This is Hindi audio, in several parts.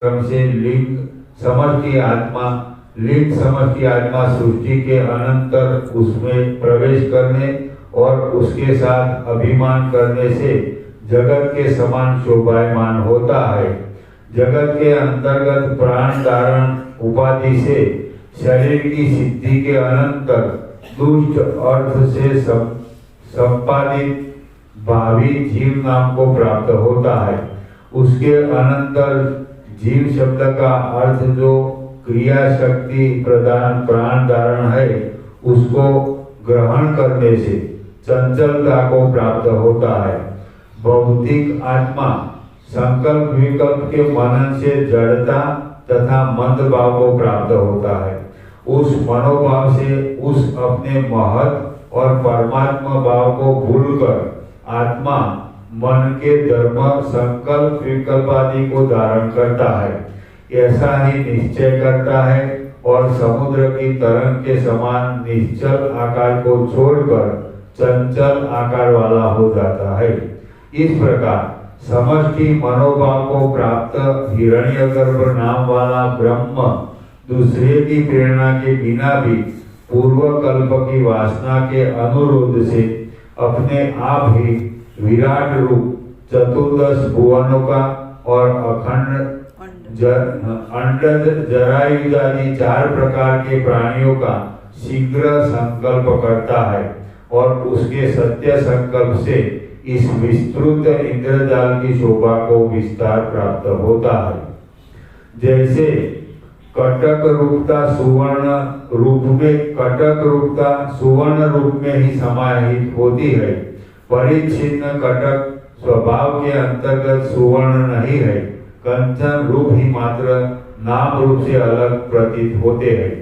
क्रम से लिंग समष्टि आत्मा सृष्टि के अनंतर उसमें प्रवेश करने और उसके साथ अभिमान करने से जगत के समान शोभायमान होता है। जगत के अंतर्गत प्राण धारण उपाधि से शरीर की सिद्धि के अनंतर दुष्ट अर्थ से संपादित भावी जीव नाम को प्राप्त होता है। उसके अनंतर जीव शब्द का अर्थ जो क्रिया शक्ति प्रदान प्राण धारण है, उसको ग्रहण करने से चंचलता को प्राप्त होता है। भौतिक आत्मा संकल्प विकल्प के मनन से जड़ता तथा मंद भाव को प्राप्त होता है। उस मनोभाव से उस अपने महत् और परमात्मा भाव को भूलकर आत्मा मन के धर्म संकल्प विकल्प आदि को धारण करता है। ऐसा ही निश्चय करता है और समुद्र की तरंग के समान निश्चल आकार को छोड़कर चंचल आकार वाला हो जाता है। इस प्रकार समष्टि मनोभाव को प्राप्त हिरण्यगर्भ नाम वाला ब्रह्म दूसरे की प्रेरणा के बिना भी पूर्व कल्प की वासना के अनुरोध से अपने आप ही विराट रूप चतुर्दश भुवनों का और अखंड अंडज जरायुज आदि 4 प्रकार के प्राणियों का शीघ्र संकल्प करता है और उसके सत्य संकल्प से इस विस्तृत इंद्रजाल की शोभा को विस्तार प्राप्त होता है। जैसे कटक रूपता सुवर्ण रूप में ही समाहित होती है, परिच्छिन्न कटक स्वभाव के अंतर्गत सुवर्ण नहीं है, कंचन रूप ही मात्र नाम रूप से अलग प्रतीत होते हैं।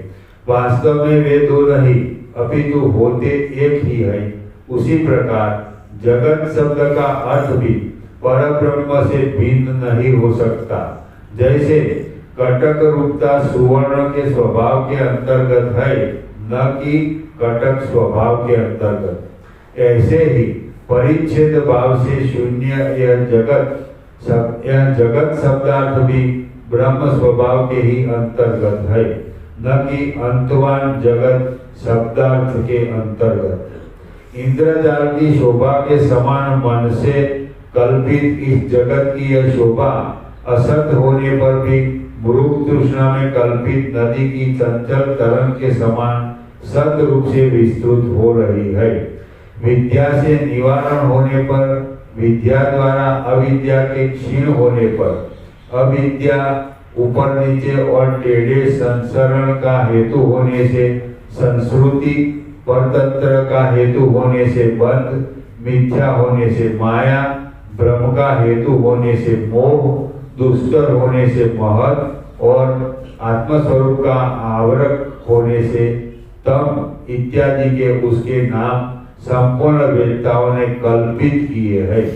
वास्तव में वे दो नहीं अपितु होते एक ही है। उसी प्रकार जगत शब्द का अर्थ भी परब्रह्म से भिन्न नहीं हो सकता। जैसे कटक रूपता सुवर्ण के स्वभाव के अंतर्गत है, न कि कटक स्वभाव के अंतर्गत, ऐसे ही परिच्छेद भाव से शून्य यह जगत शब्दार्थ भी ब्रह्म स्वभाव के ही अंतर्गत है, न कि अंतवान जगत शब्दार्थ के अंतर्गत। इंद्रजाल की शोभा के समान मन से कल्पित इस जगत की यह शोभा असत होने पर भी मृग तृष्णा में कल्पित नदी की चंचल तरंग के समान सत रूप से विस्तृत हो रही है। विद्या से निवारण होने पर, विद्या द्वारा अविद्या के क्षीण होने पर, अविद्या ऊपर नीचे और टेढ़े संसरण का हेतु होने से संस्कृति, परतंत्र का हेतु होने से बंध, मिथ्या होने से माया, भ्रम का हेतु होने से मोह, दुष्कर होने से महत और आत्मस्वरूप का आवरक होने से तम इत्यादि के उसके नाम संपूर्ण वेदताओं ने कल्पित किए हैं।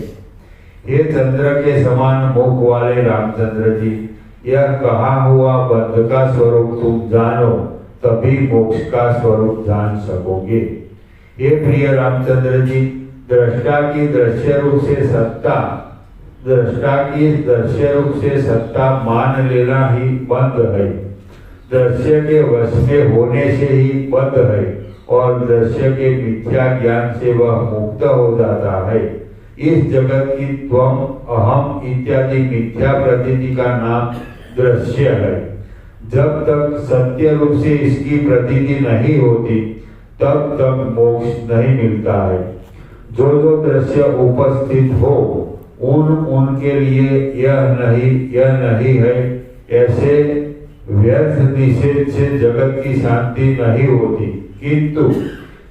हे चंद्र के समान मुख वाले रामचंद्र जी, यह कहा हुआ बंध का स्वरूप तुम जानो, तभी मोक्ष का स्वरूप जान सकोगे। हे प्रिय रामचंद्र जी, दृष्टा की दृश्य रूप से सत्ता मान लेना ही बंध है। दृश्य के वश में होने से ही बंध है और दृश्य के मिथ्या ज्ञान से वह मुक्त हो जाता है। इस जगत की त्वम, अहम इत्यादि मिथ्या प्रतीति का नाम दृश्य है। जब तक सत्य रूप से इसकी प्रतीति नहीं होती, तब तक मोक्ष नहीं मिलता है। जो जो दृश्य उपस्थित हो, उनके लिए यह नहीं है, ऐसे व्यर्थ निषेध से जगत की शांति नहीं होती। किंतु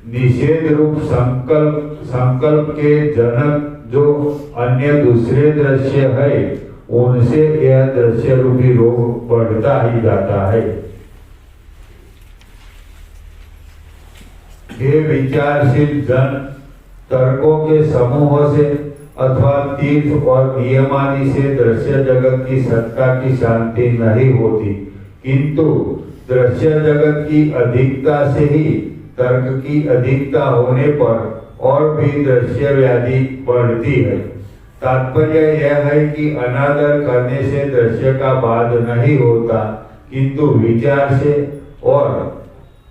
निषेध रूप संकल्प के जनक जो अन्य दूसरे दृश्य है, उनसे यह दृश्य रूपी रोग बढ़ता ही जाता है। हे विचारशील जन, तर्कों के समूह से अथवा तीर्थ और नियमादि से दृश्य जगत की सत्ता की शांति नहीं होती, किंतु दृश्य जगत की अधिकता से ही तर्क की अधिकता होने पर और भी दृश्य व्याधि बढ़ती है। तात्पर्य यह है कि अनादर करने से दृश्य का बाध नहीं होता, किंतु विचार से। और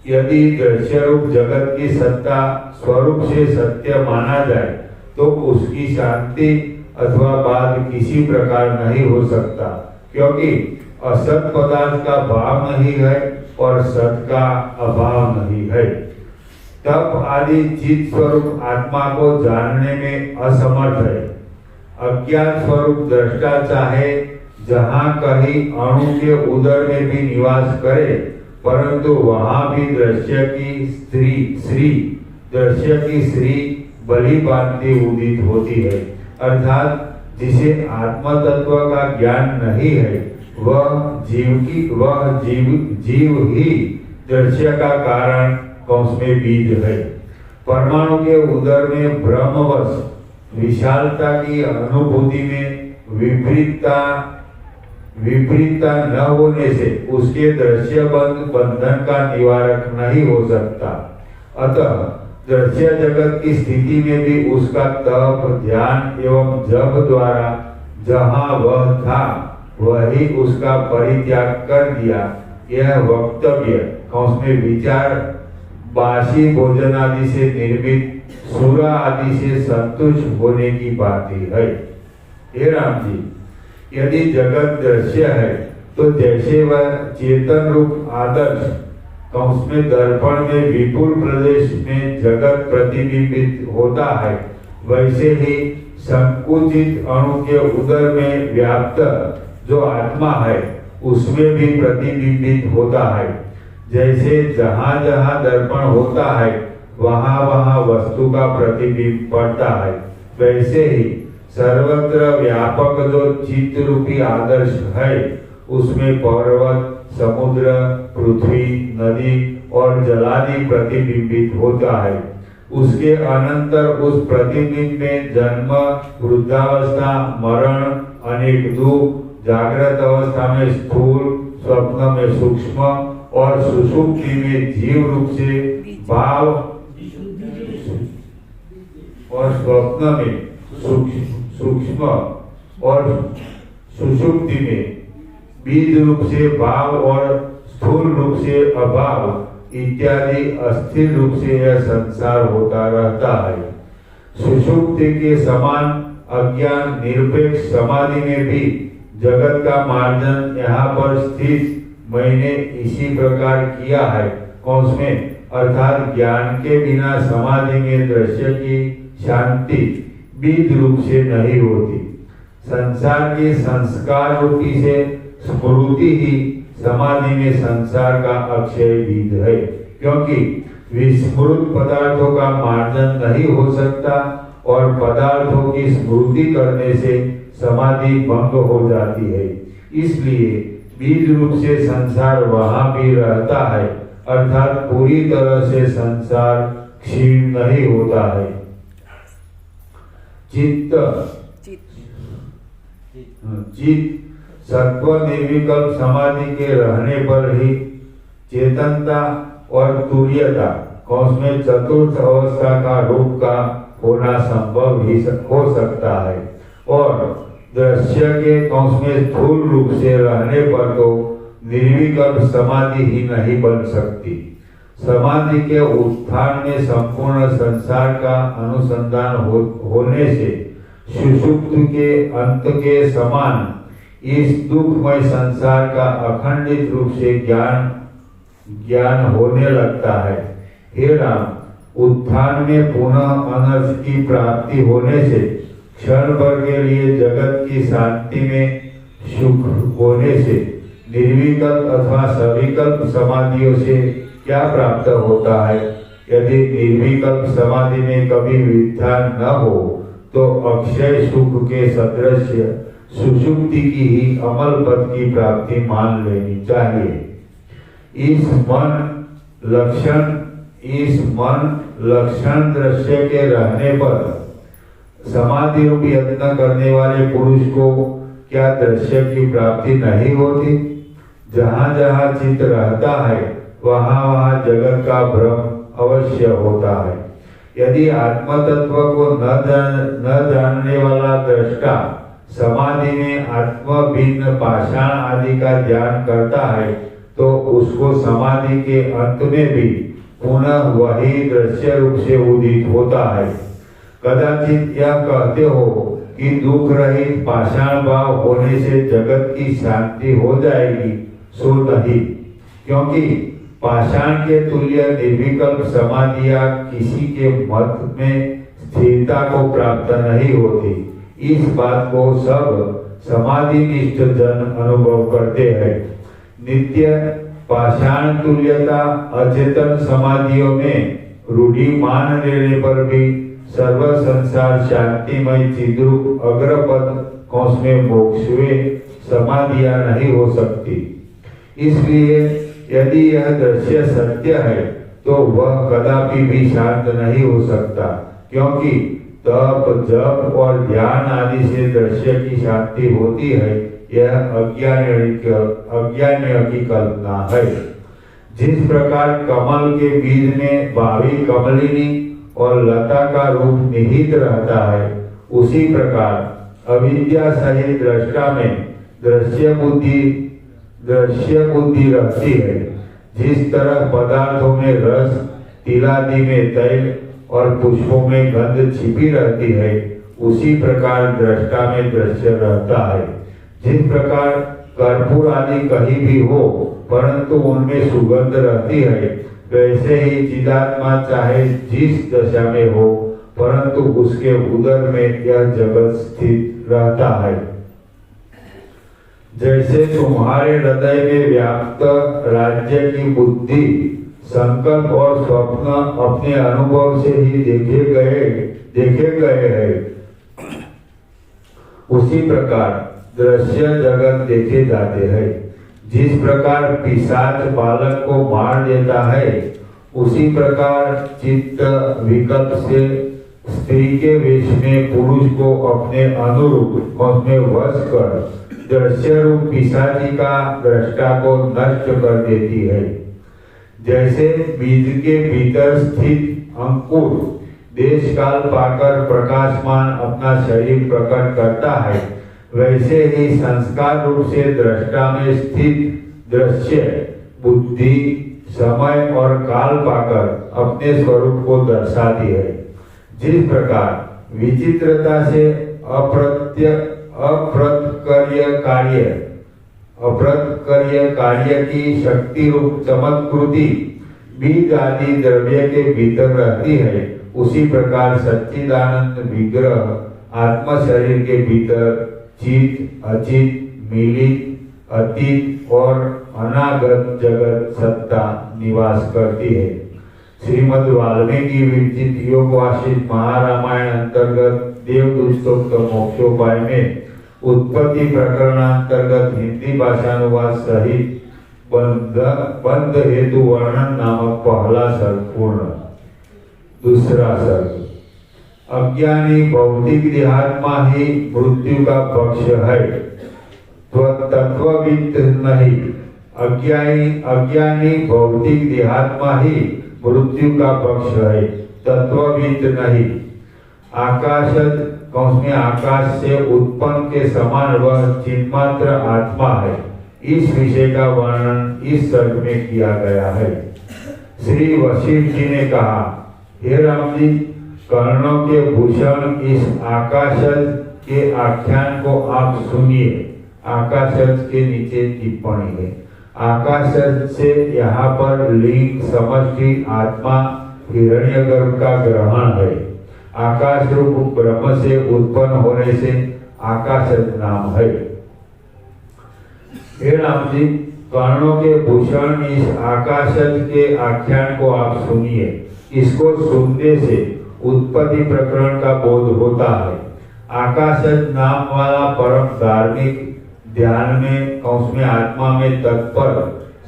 यदि दृश्य रूप जगत की सत्ता स्वरूप से सत्य माना जाए तो उसकी शांति अथवा बाध किसी प्रकार नहीं हो सकता, क्योंकि असत पदार्थ का भाव नहीं है और सत का अभाव नहीं है। तप आदि चित स्वरूप आत्मा को जानने में असमर्थ है। अज्ञात स्वरूप दृष्टा चाहे जहाँ कहीं अणु के उदर में भी निवास करे, परंतु वहां भी दृश्य की श्री भली भांति उदित होती है। अर्थात जिसे आत्म तत्व का ज्ञान नहीं है वह जीव ही दृश्य का कारण कौंस में बीज है। परमाणु के उदर में ब्रह्मवश विशालता की अनुभूति में विपरीतता न होने से उसके दृश्य बंधन का निवारक नहीं हो सकता। अतः दृश्य जगत की स्थिति में भी उसका तप, ध्यान एवं जप द्वारा जहाँ वह था वही उसका परित्याग कर दिया। यह वक्तव्य कौंस में विचार बासी भोजन आदि से निर्मित सूरा आदि से संतुष्ट होने की बात है। हे राम जी, यदि जगत दृश्य है तो जैसे वह चेतन रूप आदर्श कौंस में दर्पण में विपुल प्रदेश में जगत प्रतिबिंबित होता है, वैसे ही संकुचित अणु के उदर में व्याप्त जो आत्मा है उसमें भी प्रतिबिंबित होता है। जैसे जहाँ जहाँ दर्पण होता है वहाँ वहाँ वस्तु का प्रतिबिंब पड़ता है, वैसे ही सर्वत्र व्यापक जो चित्त रूपी आदर्श है उसमें पर्वत, समुद्र, पृथ्वी, नदी और जलादि प्रतिबिंबित होता है। उसके अनंतर उस प्रतिबिंब में जन्म, वृद्धावस्था, मरण, अनेक दुख, जागृत अवस्था में स्थूल, स्वप्न में सूक्ष्म और सुषुप्ति में जीव रूप से भाव और स्वप्न में सूक्ष्म और सुषुप्ति में बीज रूप से भाव और स्थूल रूप से अभाव इत्यादि अस्थिर रूप से यह संसार होता रहता है। सुषुप्ति के समान अज्ञान निरपेक्ष समाधि में भी जगत का मार्जन यहाँ पर स्थित मैंने इसी प्रकार किया है कौंस में, अर्थात ज्ञान के बिना समाधि में दृश्य की शांति बीज रूप से नहीं होती। संसार के संस्कार रूपी से स्मृति ही समाधि में संसार का अक्षय बीज है, क्योंकि विस्मृत पदार्थों का मार्जन नहीं हो सकता और पदार्थों की स्मृति करने से समाधि भंग हो जाती है। इसलिए बीज रूप से संसार वहां भी रहता है, अर्थात पूरी तरह से संसार क्षीण नहीं होता है। चित्त सत्व निर्विकल्प समाधि के रहने पर ही चेतनता और तुर्यता कौंस में चतुर्थ अवस्था का रूप का होना संभव ही हो सकता है, और दृश्य के कौंस में स्थूल रूप से रहने पर तो निर्विकल्प समाधि ही नहीं बन सकती। समाधि के उत्थान में संपूर्ण संसार का अनुसंधान होने से सुषुप्त के अंत के समान इस दुखमय संसार का अखंडित रूप से ज्ञान होने लगता है। हे राम, उत्थान में पुनः अनर्थ की प्राप्ति होने से क्षण भर के लिए जगत की शांति में सुख होने से निर्विकल्प अथवा सविकल्प समाधियों से क्या प्राप्त होता है? यदि निर्विकल्प समाधि में कभी वित्थान न हो तो अक्षय सुख के सदृश सुषुप्ति की ही अमल पद की प्राप्ति मान लेनी चाहिए। इस मन लक्षण दृश्य के रहने पर समाधि रूपी यत्न करने वाले पुरुष को क्या दृश्य की प्राप्ति नहीं होती? जहाँ जहाँ चित्त रहता है वहाँ वहाँ जगत का भ्रम अवश्य होता है। यदि आत्म तत्व को न जानने वाला दृष्टा समाधि में आत्म भिन्न पाषाण आदि का ध्यान करता है तो उसको समाधि के अंत में भी पुनः वही दृश्य रूप से उदित होता है। कदाचित यह कहते हो कि दुख रहित पाषाण भाव होने से जगत की शांति हो जाएगी, सो नहीं, क्योंकि पाषाण के तुल्य निर्विकल्प समाधियां किसी के मत में स्थिरता को प्राप्त नहीं होती। इस बात को सब समाधि निष्ठ जन अनुभव करते हैं। नित्य पाषाण तुल्यता अचेतन समाधियों में रूढ़ी मान लेने पर भी सर्व संसार शांतिमय चिद्रूप अग्रपद कोष में मोक्षवे समाधियां नहीं हो सकती। इसलिए यदि यह दृश्य सत्य है तो वह कदापि भी शांत नहीं हो सकता, क्योंकि तप जप और ध्यान आदि से दृश्य की शांति होती है, यह अज्ञानी की कल्पना है। जिस प्रकार कमल के बीज में भावी कमलिनी और लता का रूप निहित रहता है, उसी प्रकार अविद्या सहित दृष्टा में दृश्य बुद्धि रहती है। जिस तरह पदार्थों में रस, तिलादि में तैल और पुष्पों में गंध छिपी रहती है, उसी प्रकार दृष्टा में दृश्य रहता है। जिस प्रकार कर्पूर आदि कहीं भी हो परंतु उनमें सुगंध रहती है, वैसे ही चिदात्मा चाहे जिस दशा में हो परंतु उसके उदर में यह जगत स्थित रहता है। जैसे तुम्हारे हृदय में व्याप्त राज्य की बुद्धि, संकल्प और स्वप्न अपने अनुभव से ही देखे गए हैं, उसी प्रकार दृश्य जगत देखे जाते हैं। जिस प्रकार पिशाच बालक को मार देता है, उसी प्रकार चित्त विकल्प से स्त्री के वेश में पुरुष को अपने अनुरूप उसमें वश कर दृश्य रूप पिशाची का दृष्टा को नष्ट कर देती है। जैसे बीज के भीतर स्थित अंकुर देश काल पाकर प्रकाशमान अपना शरीर प्रकट करता है, वैसे ही संस्कार रूप से दृष्टा में स्थित दृश्य बुद्धि समय और काल पाकर अपने स्वरूप को दर्शाती है। जिस प्रकार विचित्रता से अप्रतकर्य कार्य की शक्ति रूप चमत्कृति बीज आदि द्रव्य के भीतर रहती है, उसी प्रकार सच्चिदानंद विग्रह आत्म शरीर के भीतर चित अचित मिलित अतीत और अनागत जगत सत्ता निवास करती है। श्रीमद् वाल्मीकि विरचित योग वासिष्ठ महारामायण अंतर्गत देवदूतोक्त मोक्षोपाय में उत्पत्ति प्रकरणांतर्गत हिंदी भाषानुवाद सहित बंध हेतु वर्णन नामक पहला सर्ग पूर्ण। दूसरा सर्ग। अज्ञानी भौतिक देहात्मा ही मृत्यु का पक्ष है, तत्वविद नहीं। अज्ञानी भौतिक देहात्मा ही मृत्यु का पक्ष है, तत्वविद नहीं। आकाश से उत्पन्न के समान वह चिन्मात्र आत्मा है। इस विषय का वर्णन इस सर्ग में किया गया है। श्री वशिष्ठ जी ने कहा, हे राम जी, कर्णों के भूषण इस आकाशज के आख्यान को आप सुनिए। आकाशज के नीचे टिप्पणी है। आकाशज से यहाँ पर लिंग समष्टि आत्मा हिरण्यगर्भ का ग्रहण है। आकाश रूप ब्रह्म से उत्पन्न होने से आकाशज नाम है। हे राम जी, कर्णों के भूषण इस आकाशज के आख्यान को आप सुनिए। इसको सुनने से उत्पत्ति प्रकरण का बोध होता है। आकाशज नाम वाला परम धार्मिक ध्यान में उसमें आत्मा में तत्पर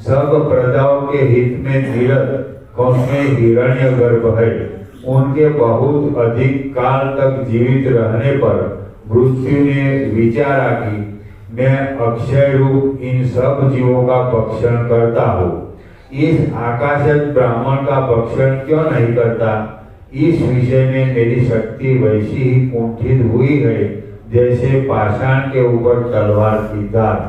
सब प्रजाओं के हित में निरत उसमें हिरण्यगर्भ है। उनके बहुत अधिक काल तक जीवित रहने पर मृत्यु ने विचारा कि मैं अक्षय रूप इन सब जीवों का भक्षण करता हूँ। इस आकाशज ब्राह्मण का भक्षण क्यों नहीं करता? इस विषय में मेरी शक्ति वैसी ही कुंठित हुई है जैसे पाषाण के ऊपर तलवार की धार।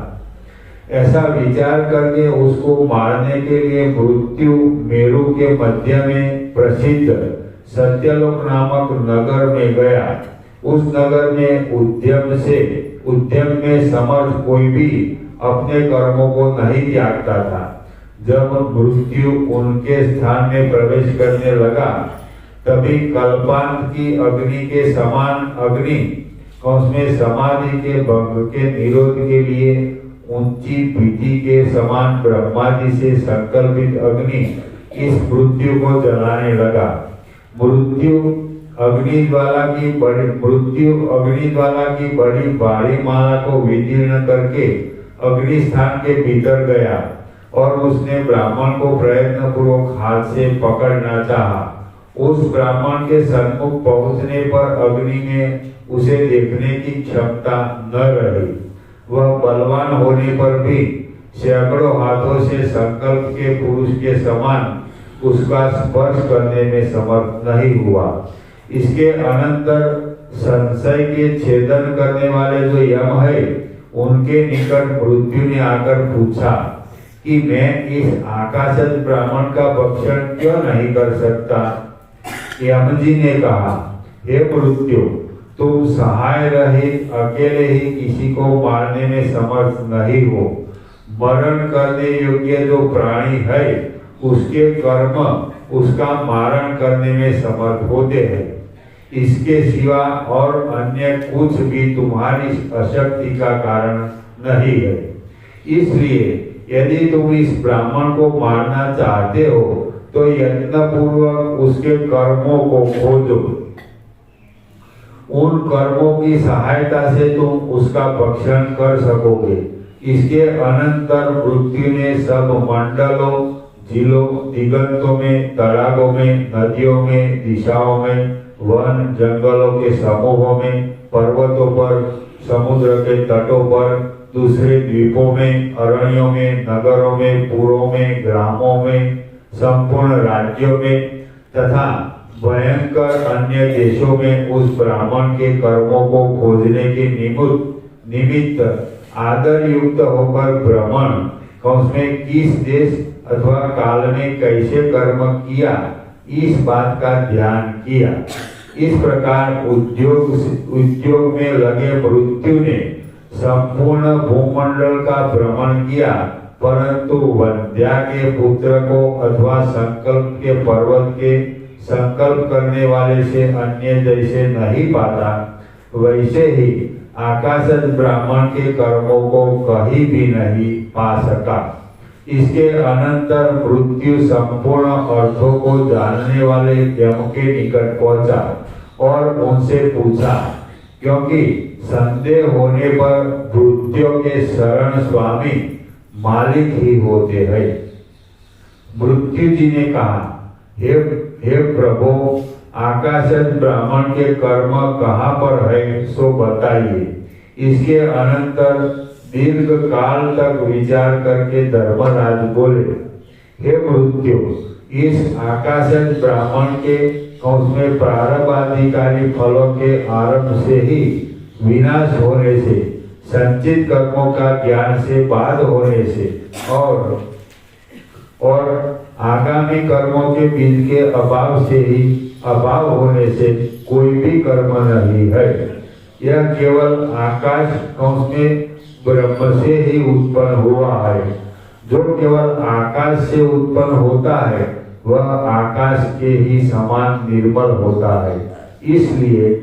ऐसा विचार करके उसको मारने के लिए मृत्यु मेरु के मध्य में प्रसिद्ध सत्यलोक नामक नगर में गया। उस नगर में उद्यम में समर्थ कोई भी अपने कर्मों को नहीं त्यागता था। जब मृत्यु उनके स्थान में प्रवेश करने लगा तभी कल्पांत की अग्नि के समान अग्नि उसमें समाधि के भंग के निरोध के लिए ऊंची पीठी के समान ब्रह्मा जी से संकल्पित अग्नि इस मृत्यु को जलाने लगा। मृत्यु अग्नि ज्वाला की बड़ी भारी माला को विदीर्ण करके अग्नि स्थान के भीतर गया और उसने ब्राह्मण को प्रयत्न पूर्वक हाथ से पकड़ना चाहा। उस ब्राह्मण के सन्मुख पहुंचने पर अग्नि में उसे देखने की क्षमता न रही। वह बलवान होने पर भी सैकड़ों हाथों से संकल्प के पुरुष के समान उसका स्पर्श करने में समर्थ नहीं हुआ। इसके अनंतर संशय के छेदन करने वाले जो यम है उनके निकट मृत्यु ने आकर पूछा कि मैं इस आकाशज ब्राह्मण का भक्षण क्यों नहीं कर सकता। यम जी ने कहा, हे मृत्यु, तुम सहाय रहित अकेले ही किसी को मारने में समर्थ नहीं हो। मरण करने योग्य जो प्राणी है उसके कर्म उसका मारण करने में समर्थ होते हैं। इसके सिवा और अन्य कुछ भी तुम्हारी अशक्ति का कारण नहीं है। इसलिए यदि तुम इस ब्राह्मण को मारना चाहते हो तो यत्नपूर्वक उसके कर्मों को खोजो। उन कर्मों की सहायता से तुम उसका भक्षण कर सकोगे। इसके अनंतर मृत्यु ने सब मंडलों, जिलों, दिगंतों में, तालाबों में, नदियों में, दिशाओं में, वन जंगलों के समूहों में, पर्वतों पर, समुद्र के तटों पर, दूसरे द्वीपों में, अरण्यों में, नगरों में, पुरों में, ग्रामों में, संपूर्ण राज्यों में तथा भयंकर अन्य देशों में उस ब्राह्मण के कर्मों को खोजने के निमित्त आदर युक्त होकर भ्रमण उसमें किस देश अथवा काल में कैसे कर्म किया इस बात का ध्यान किया। इस प्रकार उद्योग में लगे मृत्यु ने संपूर्ण भूमंडल का भ्रमण किया, परंतु वंध्या के पुत्र को अथवा संकल्प के पर्वत के संकल्प करने वाले से अन्य जैसे नहीं पाता, वैसे ही आकाशज ब्राह्मण के कर्मों को कहीं भी नहीं पा सका। इसके अनंतर मृत्यु संपूर्ण अर्थों को जानने वाले यम के निकट पहुंचा और उनसे पूछा, क्योंकि संदेह होने पर मृत्यु के शरण स्वामी मालिक ही होते हैं। मृत्यु जी ने कहा, हे प्रभु, आकाशज ब्राह्मण के कर्म कहाँ पर है सो बताइए। इसके अनंतर दीर्घ काल तक विचार करके धर्मराज बोले, हे मृत्यु, इस आकाशज ब्राह्मण के उसमें प्रारब्धाधिकारी फलों के आरंभ से ही विनाश होने से, संचित कर्मों का ज्ञान से बाद होने से और आगामी कर्मों के बीज के अभाव होने से कोई भी कर्म नहीं है। यह केवल आकाश में ब्रह्म से ही उत्पन्न हुआ है। जो केवल आकाश से उत्पन्न होता है वह आकाश के ही समान निर्मल होता है। इसलिए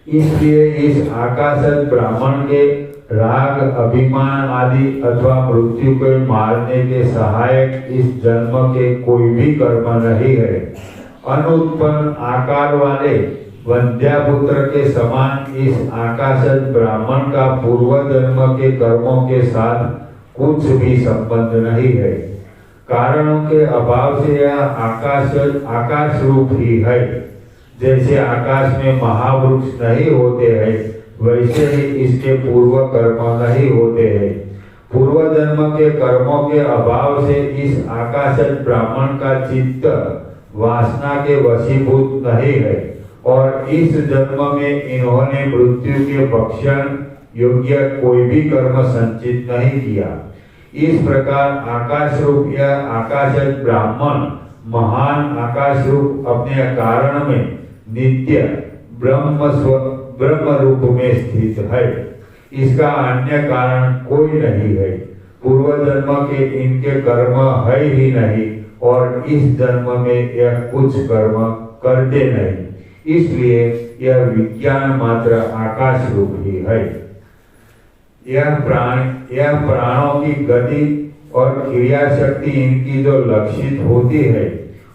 इस आकाशज ब्राह्मण के राग, अभिमान आदि अथवा मृत्यु को मारने के सहायक इस जन्म के कोई भी कर्म नहीं है। अनुत्पन्न आकार वाले वंध्यापुत्र के समान इस आकाशज ब्राह्मण का पूर्व जन्म के कर्मों के साथ कुछ भी संबंध नहीं है। कारणों के अभाव से यह आकाश रूप ही है। जैसे आकाश में महावृक्ष नहीं होते हैं, वैसे ही इसके पूर्व कर्म नहीं होते हैं। पूर्व जन्म के कर्मों के अभाव से इस आकाशज ब्राह्मण का चित्त वासना के वशीभूत नहीं है और इस जन्म में इन्होंने मृत्यु के भक्षण योग्य कोई भी कर्म संचित नहीं किया। इस प्रकार आकाश रूप या आकाशज ब्राह्मण महान आकाश रूप अपने कारण में नित्य ब्रह्म रूप में स्थित है। इसका अन्य कारण कोई नहीं है। पूर्व जन्म के इनके कर्म है ही नहीं और इस जन्म में यह कुछ कर्म करते नहीं, इसलिए यह विज्ञान मात्र आकाश रूप ही है। यह प्राणों की गति और क्रिया शक्ति इनकी जो लक्षित होती है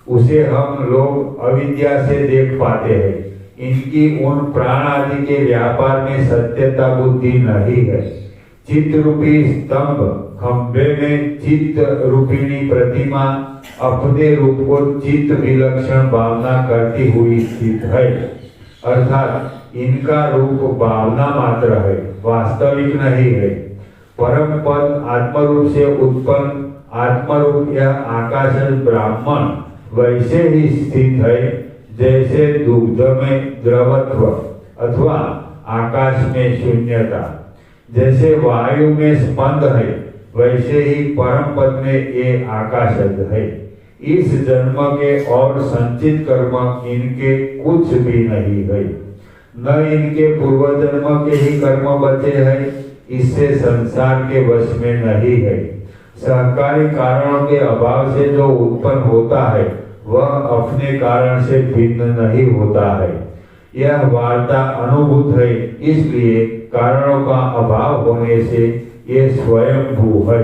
उसे हम लोग अविद्या से देख पाते हैं। इनकी उन प्राण आदि के व्यापार में सत्यता बुद्धि नहीं है। चित्त रूपी स्तंभ खंभे में चित्त रूपिणी प्रतिमा अपने रूप को चित्त विलक्षण भावना करती हुई स्थित है, अर्थात इनका रूप भावना मात्र है, वास्तविक नहीं है। परम पद आत्मरूप से उत्पन्न आत्मरूप यह आकाश ब्राह्मण वैसे ही स्थित है जैसे दुग्ध में द्रवत्व अथवा आकाश में शून्यता, जैसे वायु में स्पंद है वैसे ही परम पद में ये आकाशज है। इस जन्म के और संचित कर्म इनके कुछ भी नहीं है, न इनके पूर्व जन्म के ही कर्म बचे हैं, इससे संसार के वश में नहीं है। सहकारी कारणों के अभाव से जो उत्पन्न होता है वह अपने कारण से भिन्न नहीं होता है। यह वार्ता अनुभूत है, इसलिए कारणों का अभाव होने से ये स्वयंभू है।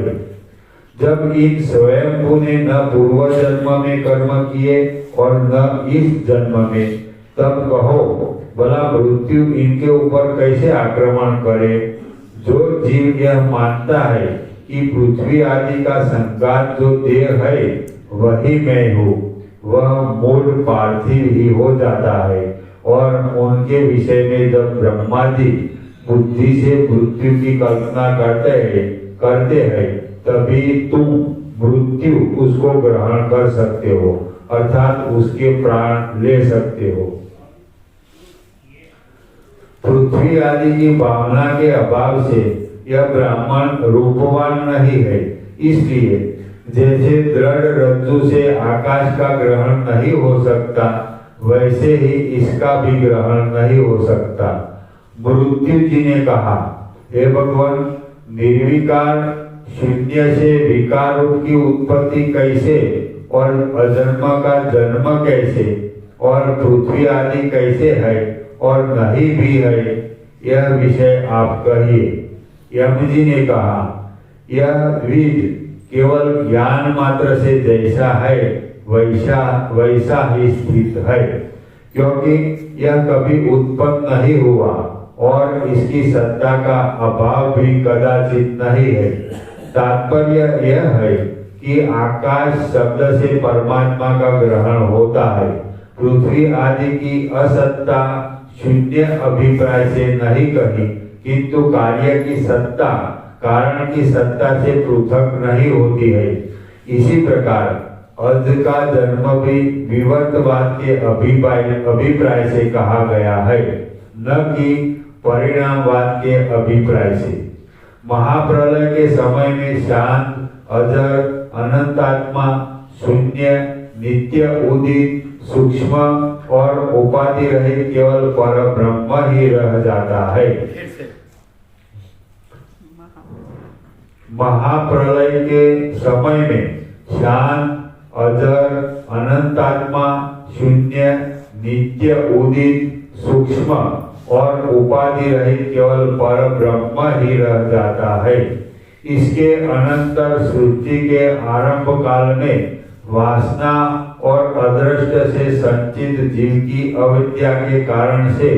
जब इन स्वयंभू ने न पूर्व जन्म में कर्म किए और न इस जन्म में, तब कहो भला मृत्यु इनके ऊपर कैसे आक्रमण करे। जो जीव यह मानता है कि पृथ्वी आदि का संघात जो देह है वही मैं हूँ, वह मूल पार्थिव ही हो जाता है और उनके विषय में जब ब्रह्मा जी बुद्धि से मृत्यु की कल्पना करते हैं तभी तुम मृत्यु उसको ग्रहण कर सकते हो, अर्थात उसके प्राण ले सकते हो। पृथ्वी आदि की भावना के अभाव से यह ब्राह्मण रूपवान नहीं है, इसलिए जैसे दृढ़ रज्जु से आकाश का ग्रहण नहीं हो सकता वैसे ही इसका भी ग्रहण नहीं हो सकता। मृत्यु जी ने कहा, हे भगवान, निर्विकार शून्य से विकार रूप की उत्पत्ति कैसे और अजन्म का जन्म कैसे और पृथ्वी आदि कैसे है और नहीं भी है, यह विषय आप कहिए। यम जी ने कहा, यह विद केवल ज्ञान मात्र से जैसा है वैसा ही स्थित है, क्योंकि यह कभी उत्पन्न नहीं हुआ और इसकी सत्ता का अभाव भी कदाचित नहीं है। तात्पर्य यह है कि आकाश शब्द से परमात्मा का ग्रहण होता है। पृथ्वी आदि की असत्ता शून्य अभिप्राय से नहीं कही, किंतु कार्य की सत्ता कारण की सत्ता से पृथक नहीं होती है। इसी प्रकार अज का जन्म भी विवर्तवाद के अभिप्राय से कहा गया है, न कि परिणामवाद के अभिप्राय से। महाप्रलय के समय में शांत अजर अनंतात्मा शून्य नित्य उदित सूक्ष्म और उपाधि रहित केवल पर ब्रह्म ही रह जाता है। महाप्रलय के समय में शांत अजर अनंतात्मा शून्य नित्य उदित सूक्ष्म और उपाधि रहित केवल पर ब्रह्म ही रह जाता है। इसके अनंतर सृष्टि के आरंभ काल में वासना और अदृष्ट से संचित जीव की अविद्या के कारण से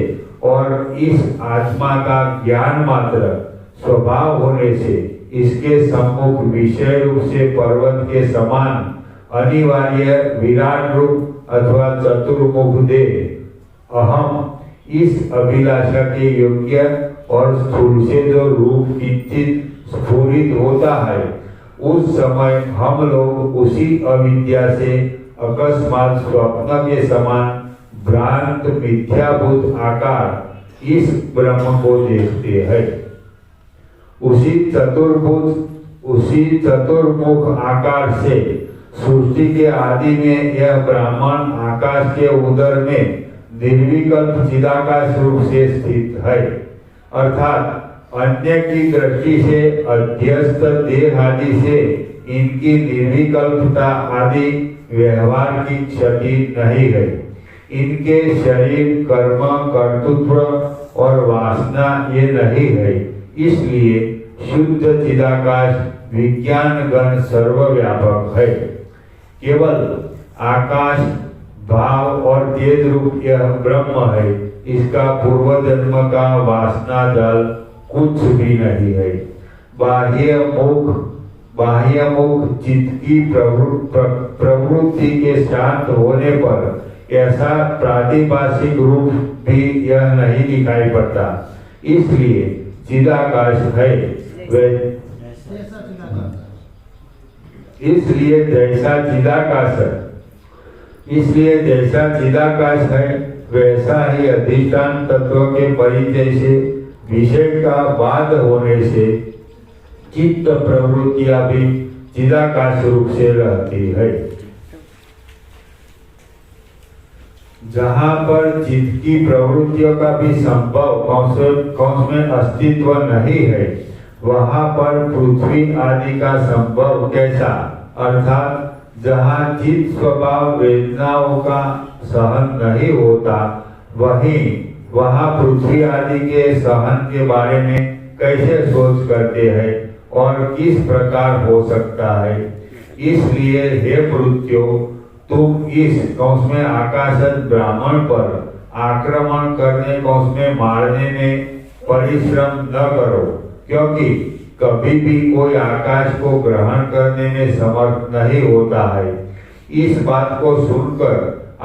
और इस आत्मा का ज्ञान मात्र स्वभाव होने से इसके सम्मुख विषय रूप से पर्वत के समान अनिवार्य विराट रूप अथवा चतुर्मुख देह अहम इस अभिलाषा के योग्य और स्थूल से जो रूप किंचित स्फुरित होता है, उस समय हम लोग उसी अविद्या से अकस्मात स्वप्न के समान भ्रांत मिथ्याभूत आकार इस ब्रह्म को देखते हैं। उसी चतुर्मुख आकार से सृष्टि के आदि में यह ब्राह्मण आकाश के उदर में निर्विकल्प चिदाकाश रूप से स्थित है, अर्थात अन्य की दृष्टि से अध्यस्त देह आदि से इनकी निर्विकल्पता आदि व्यवहार की क्षति नहीं है। इनके शरीर, कर्म, कर्तृत्व और वासना ये नहीं है। इसलिए शुद्ध चिदाकाश विज्ञान गण सर्वव्यापक है। केवल आकाश, भाव और तेज रूप यह ब्रह्म है। इसका पूर्व जन्म का वासना जल कुछ भी नहीं है। बाह्य मुख चित्त की प्रवृत्ति के शांत होने पर ऐसा प्रातिभाषिक रूप भी यह नहीं दिखाई पड़ता। इसलिए चिदाकाश है। इसलिए जैसा चिदाकाश है वैसा ही अधिष्ठान तत्व के परिचय से विषय का बाध होने से चित्त प्रवृत्तियां भी चिदाकाश रूप से रहती है। जहाँ पर चित्त की प्रवृत्तियों का भी संभव कौश में अस्तित्व नहीं है, वहाँ पर पृथ्वी आदि का संभव कैसा? अर्थात जहाँ चित्त स्वभाव वेदनाओं का सहन नहीं होता, वहाँ पृथ्वी आदि के सहन के बारे में कैसे सोच करते हैं और किस प्रकार हो सकता है। इसलिए हे मृत्यो, तुम इस कौश में आकाशज ब्राह्मण पर आक्रमण करने, कौश में मारने में परिश्रम न करो, क्योंकि कभी भी कोई आकाश को ग्रहण करने में समर्थ नहीं होता है। इस बात को सुनकर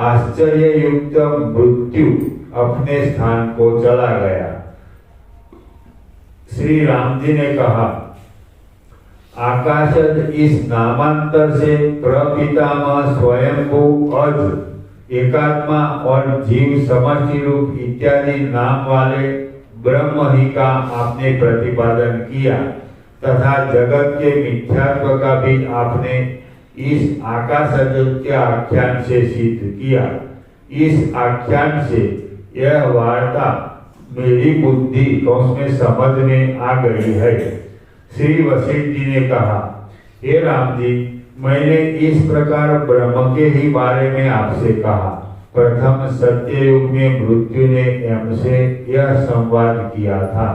आश्चर्य युक्त मृत्यु अपने स्थान को चला गया। श्री राम जी ने कहा, आकाशज इस नामांतर से प्रपितामह स्वयंभू अज एकात्मा और जीव समष्टि रूप इत्यादि नाम वाले ब्रह्म ही का आपने प्रतिपादन किया तथा जगत के मिथ्यात्व का भी आपने इस आकाशज के आख्यान से सिद्ध किया। इस आख्यान से यह वार्ता मेरी बुद्धि में समझ में आ गई है। श्री वशिष्ठ जी ने कहा, हे राम जी, मैंने इस प्रकार ब्रह्म के ही बारे में आपसे कहा। प्रथम सत्ययुग में मृत्यु ने हमसे यह संवाद किया था।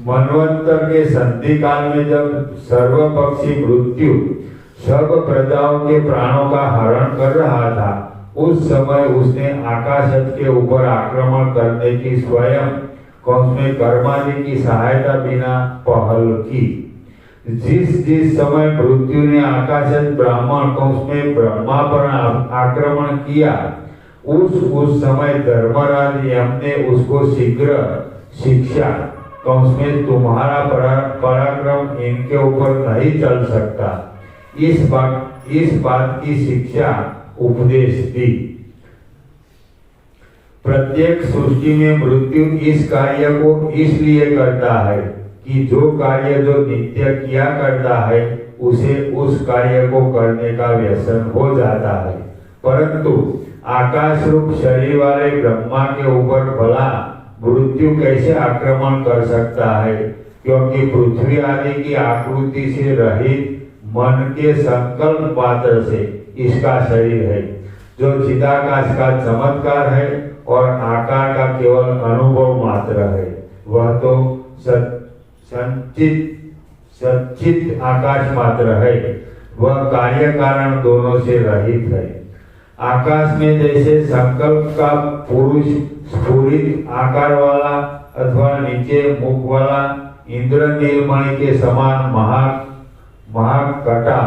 मनवंतर के संधि काल में जब सर्वपक्षी मृत्यु सर्व प्रजाओं के प्राणों का हरण कर रहा था, उस समय उसने आकाशज के ऊपर आक्रमण करने की स्वयं उसमें कर्मादि की सहायता बिना पहल की। जिस समय मृत्यु ने आकाशज ब्राह्मण को उसमें ब्रह्मा पर आक्रमण किया, उस समय धर्मराज यम ने उसको शीघ्र शिक्षा, उसमें तुम्हारा पराक्रम इनके ऊपर नहीं चल सकता, इस बात की शिक्षा उपदेश दी। प्रत्येक सृष्टि में मृत्यु इस कार्य को इसलिए करता है कि जो कार्य जो नित्य किया करता है उसे उस कार्य को करने का व्यसन हो जाता है। परंतु आकाश रूप शरीर वाले ब्रह्मा के ऊपर भला मृत्यु कैसे आक्रमण कर सकता है, क्योंकि पृथ्वी आदि की आकृति से रहित मन के संकल्प मात्र से इसका शरीर है, जो चिदाकाश का चमत्कार है और आकार का केवल अनुभव मात्र है। वह तो सच्चित आकाश मात्र है, वह कार्य कारण दोनों से रहित है। आकाश में जैसे संकल्प का पुरुष स्फुरित आकार वाला अथवा नीचे मुख वाला इंद्र नीलमणि के समान महाकटा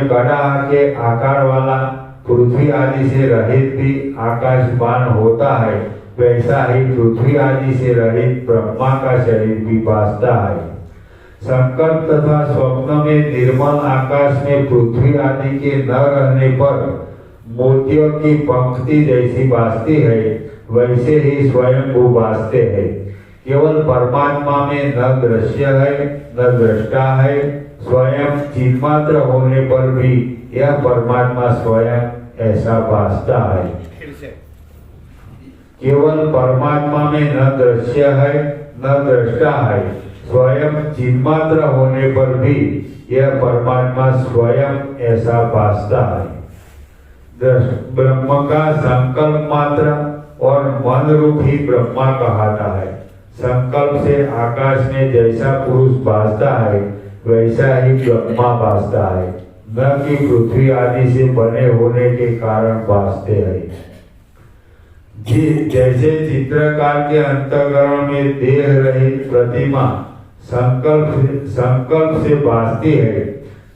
कड़ा के आकार वाला पृथ्वी आदि से रहित भी आकाशवान होता है, वैसा ही पृथ्वी आदि से रहित ब्रह्मा का शरीर भी भासता है। संकल्प तथा स्वप्न में निर्मल आकाश में पृथ्वी आदि के न रहने पर मोतियों की पंक्ति जैसी भासती है, वैसे ही स्वयं वो भासते हैं। केवल परमात्मा में न दृश्य है न दृष्टा है। स्वयं चिन्मात्र होने पर भी यह परमात्मा स्वयं ऐसा भासता है। केवल परमात्मा में न दृश्य है न दृष्टा है। स्वयं चिन्मात्र होने पर भी यह परमात्मा स्वयं ऐसा भासता है। ब्रह्म का संकल्प मात्र और मन रूप ही ब्रह्मा कहता है। संकल्प से आकाश में जैसा पुरुष भासता है वैसा ही ब्रह्मा भासता है, न कि पृथ्वी आदि से बने होने के कारण भासते हैं। जैसे चित्रकार के अंतःकरण में देह रहित प्रतिमा संकल्प से भासती है,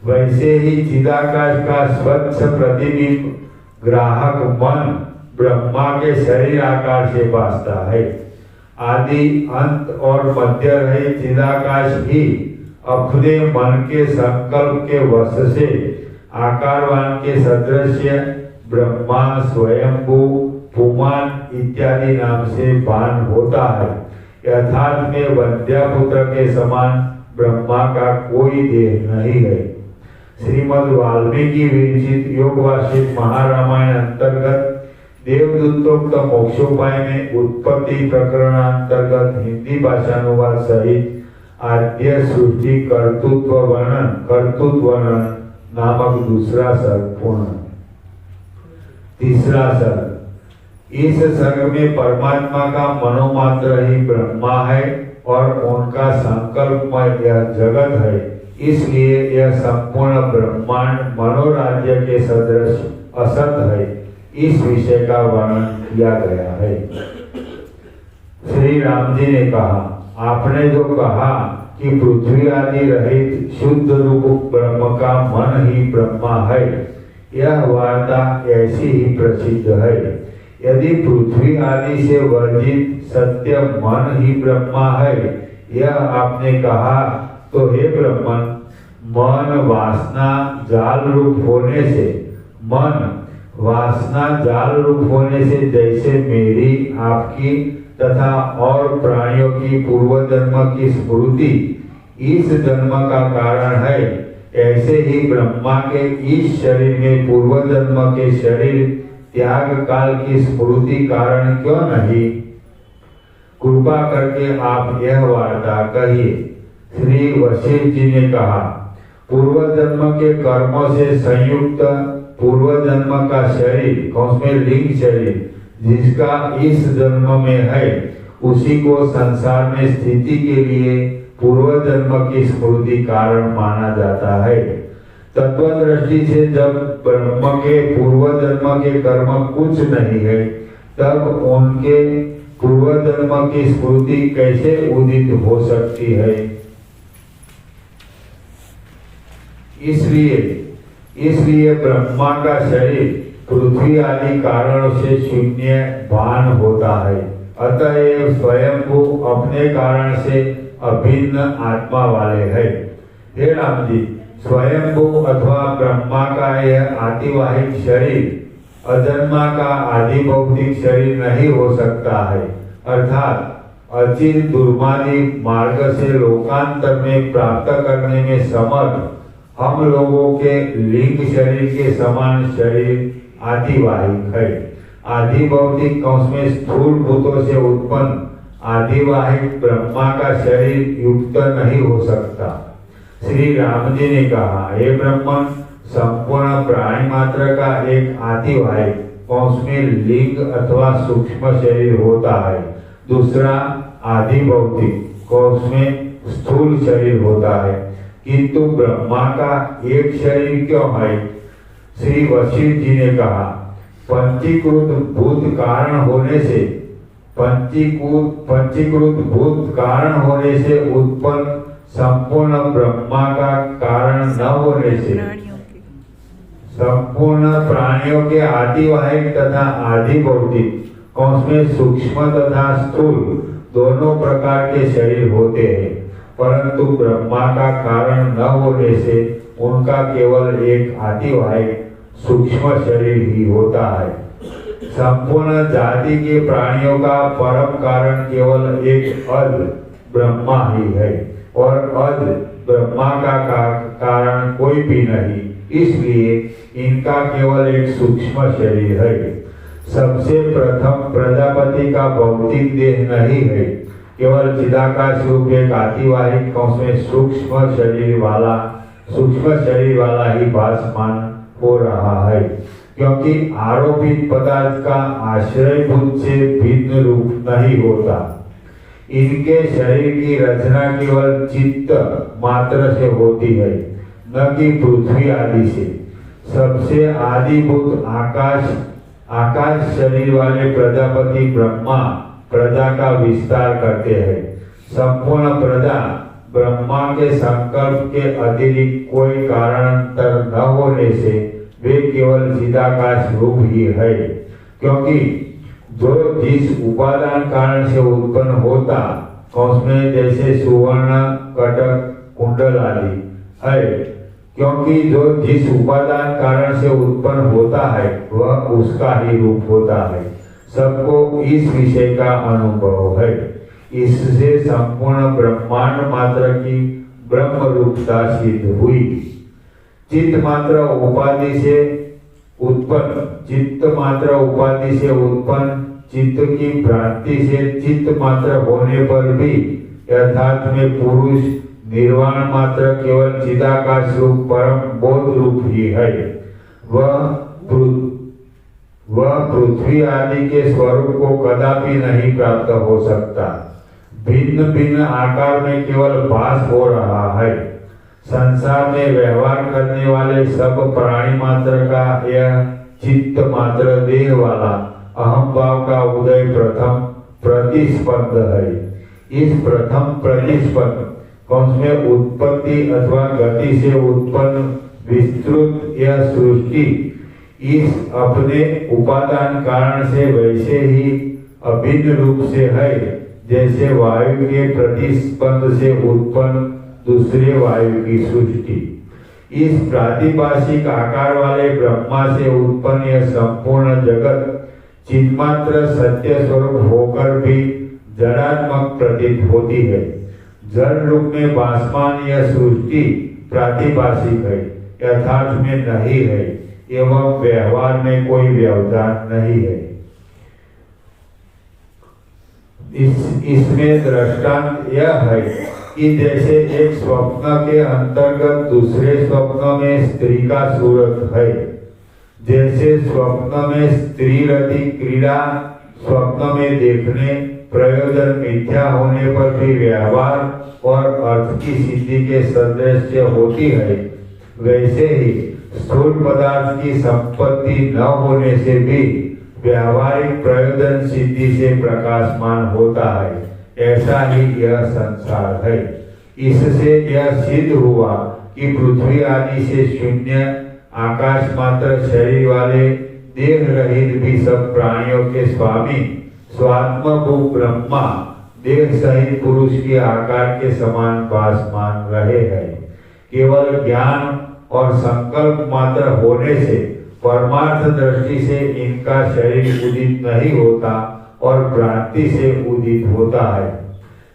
वैसे ही चिदाकाश का स्वच्छ प्रतिबिंब ग्राहक मन ब्रह्मा के शरीर आकार से भासता है। आदि अंत और मध्य रहित चिदाकाश ही अपने मन के संकल्प के वश से आकारवान के सदृश्य ब्रह्मा, स्वयंभू, पुमान इत्यादि नाम से भान होता है। यथार्थ में वंद्यापुत्र के समान ब्रह्मा का कोई देह नहीं है। श्रीमद् वाल्मीकि विरचित योग वार्षिक महारामायण अंतर्गत देवदूतोक्त मोक्षोपाय में उत्पत्ति प्रकरणांतर्गत हिंदी भाषानुवाद सहित आद्य सृष्टि कर्तृत्व वर्णन नामक दूसरा सर्ग पूर्ण। तीसरा सर्ग। इस सर्ग में परमात्मा का मनोमात्र ही ब्रह्मा है और उनका संकल्पमय यह जगत है, इसलिए यह संपूर्ण ब्रह्मांड मनोराज्य के सदृश असत है। इस विषय का वर्णन किया गया है। श्री राम जी ने कहा, आपने जो कहा कि पृथ्वी आदि रहित शुद्ध रूप ब्रह्म का मन ही ब्रह्मा है, यह वार्ता ऐसी ही प्रसिद्ध है। यदि पृथ्वी आदि से वर्जित सत्य मन ही ब्रह्मा है, यह आपने कहा, तो हे ब्रह्मन, मन वासना जाल रूप होने से जैसे मेरी, आपकी तथा और प्राणियों की पूर्व जन्म की स्मृति इस जन्म का कारण है, ऐसे ही ब्रह्मा के इस शरीर में पूर्व जन्म के शरीर त्याग काल की स्मृति कारण क्यों नहीं? कृपा करके आप यह वार्ता कहिए। श्री वशिष्ठ जी ने कहा, पूर्व जन्म के कर्मों से संयुक्त पूर्व जन्म का शरीर, उसमें लिंग शरीर, जिसका इस जन्म में है, उसी को संसार में स्थिति के लिए पूर्व जन्म की स्मृति कारण माना जाता है। तत्व दृष्टि से जब ब्रह्म के पूर्व जन्म के कर्म कुछ नहीं है, तब उनके पूर्व जन्म की स्मृति कैसे उदित हो सकती है? इसलिए ब्रह्मा का शरीर पृथ्वी आदि कारणों से शून्य भान होता है। अतएव स्वयं को अपने कारण से अभिन्न आत्मा वाले है। हे राम जी, स्वयं को अथवा ब्रह्मा का यह आतिवाहिक शरीर अजन्मा का आदि भौतिक शरीर नहीं हो सकता है। अर्थात अचिर दुर्मादी मार्ग से लोकांतर में प्राप्त करने में समर्थ हम लोगों के लिंग शरीर के समान शरीर आदिवाहिक है। आदि भौतिक में स्थूल भूतों से उत्पन्न आदिवाहिक ब्रह्मा का शरीर युक्त नहीं हो सकता। श्री राम जी ने कहा, हे ब्रह्मन, संपूर्ण प्राणी मात्र का एक आदिवाहिक में लिंग अथवा सूक्ष्म शरीर होता है, दूसरा आदि भौतिक में स्थूल शरीर होता है, किंतु ब्रह्मा का एक शरीर क्यों है? श्री वशिष्ठ जी ने कहा, पंचीकृत भूत कारण होने से उत्पन्न संपूर्ण ब्रह्मा का कारण न होने से संपूर्ण प्राणियों के आदिवाहिक तथा आदि भौतिक में सूक्ष्म तथा स्थूल दोनों प्रकार के शरीर होते हैं। परंतु ब्रह्मा का कारण न होने से उनका केवल एक आदिवाहिक सूक्ष्म शरीर ही होता है। संपूर्ण जाति के प्राणियों का परम कारण केवल एक अज ब्रह्मा ही है और अज ब्रह्मा का कारण कोई भी नहीं, इसलिए इनका केवल एक सूक्ष्म शरीर है। सबसे प्रथम प्रजापति का भौतिक देह नहीं है, केवल चिदाकाश रूप एक आतिवाहिक में सूक्ष्म शरीर वाला ही भासमान हो रहा है, क्योंकि आरोपित पदार्थ का आश्रयभूत से भिन्न रूप नहीं होता। इनके शरीर की रचना केवल चित्त मात्र से होती है, न कि पृथ्वी आदि से। सबसे आदिभूत आकाश शरीर वाले प्रजापति ब्रह्मा प्रजा का विस्तार करते हैं। संपूर्ण प्रजा ब्रह्मा के संकल्प के अतिरिक्त कोई कारणतर न होने से वे केवल चिदाकाश रूप ही है, क्योंकि जो जिस उपादान कारण से उत्पन्न होता उसमें जैसे सुवर्ण कटक कुंडल आदि है, क्योंकि जो जिस उपादान कारण से उत्पन्न होता है वह उसका ही रूप होता है। सबको इस विषय का अनुभव है। इससे संपूर्ण ब्रह्मांड मात्र की ब्रह्म रूपता सिद्ध हुई। चित्त मात्र उपाधि से उत्पन्न चित्त की भ्रांति से चित्त मात्र होने पर भी यथार्थ में पुरुष निर्वाण मात्र केवल चिदाकाश रूप परम बोध रूप ही है। वह पृथ्वी आदि के स्वरूप को कदापि नहीं प्राप्त हो सकता। भिन्न भिन्न आकार में केवल भास हो रहा है। संसार में व्यवहार करने वाले सब प्राणी मात्र का यह चित्त मात्र देह वाला अहम भाव का उदय प्रथम प्रतिस्पंद है। इस प्रथम प्रतिस्पंद में उत्पत्ति अथवा गति से उत्पन्न विस्तृत यह सृष्टि इस अपने उपादान कारण से वैसे ही अभिन्न रूप से है जैसे वायु के प्रतिस्पंद से उत्पन्न दूसरे वायु की सृष्टि। इस प्रातिभाषिक आकार वाले ब्रह्मा से उत्पन्न यह संपूर्ण जगत चिन्मात्र सत्य स्वरूप होकर भी जड़ात्मक प्रतीत होती है। जड़ रूप में भासमान यह सृष्टि प्रातिभाषिक है, यथार्थ में नहीं है एवं व्यवहार में कोई व्यवधान नहीं है। इसमें दृष्टांत यह है कि जैसे एक स्वप्न के अंतर्गत दूसरे स्वप्न में स्त्री का सूरत है, जैसे स्वप्न में स्त्री रति क्रीड़ा स्वप्न में देखने प्रयोजन मिथ्या होने पर भी व्यवहार और अर्थ की सिद्धि के सदृश होती है, वैसे ही स्थूल पदार्थ की संपत्ति न होने से भी व्यावहारिक प्रयोजन सिद्धि से प्रकाशमान होता है। ऐसा ही यह संसार है। इससे यह सिद्ध हुआ कि पृथ्वी आदि से शून्य आकाश मात्र शरीर वाले देह रहित भी सब प्राणियों के स्वामी स्वात्मभूत ब्रह्मा देह सहित पुरुष के आकार के समान भासमान रहे हैं। केवल ज्ञान और संकल्प मात्र होने से परमार्थ दृष्टि से इनका शरीर उदित नहीं होता और भ्रांति से उदित होता है।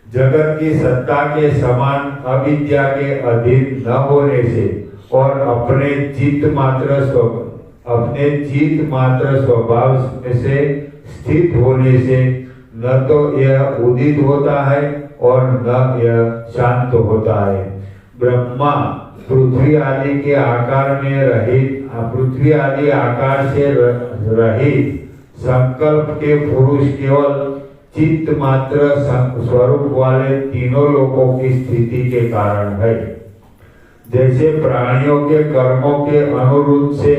जगत की सत्ता के समान अविद्या के अधीन न होने से और अपने चित्त मात्र स्वभाव से स्थित होने से न तो यह उदित होता है और न यह शांत होता है। ब्रह्मा पृथ्वी आदि के आकार में रहित पृथ्वी आदि आकार से रहित संकल्प के पुरुष केवल चित्त मात्र स्वरूप वाले तीनों लोकों की स्थिति के कारण है। जैसे प्राणियों के कर्मों के अनुरूप से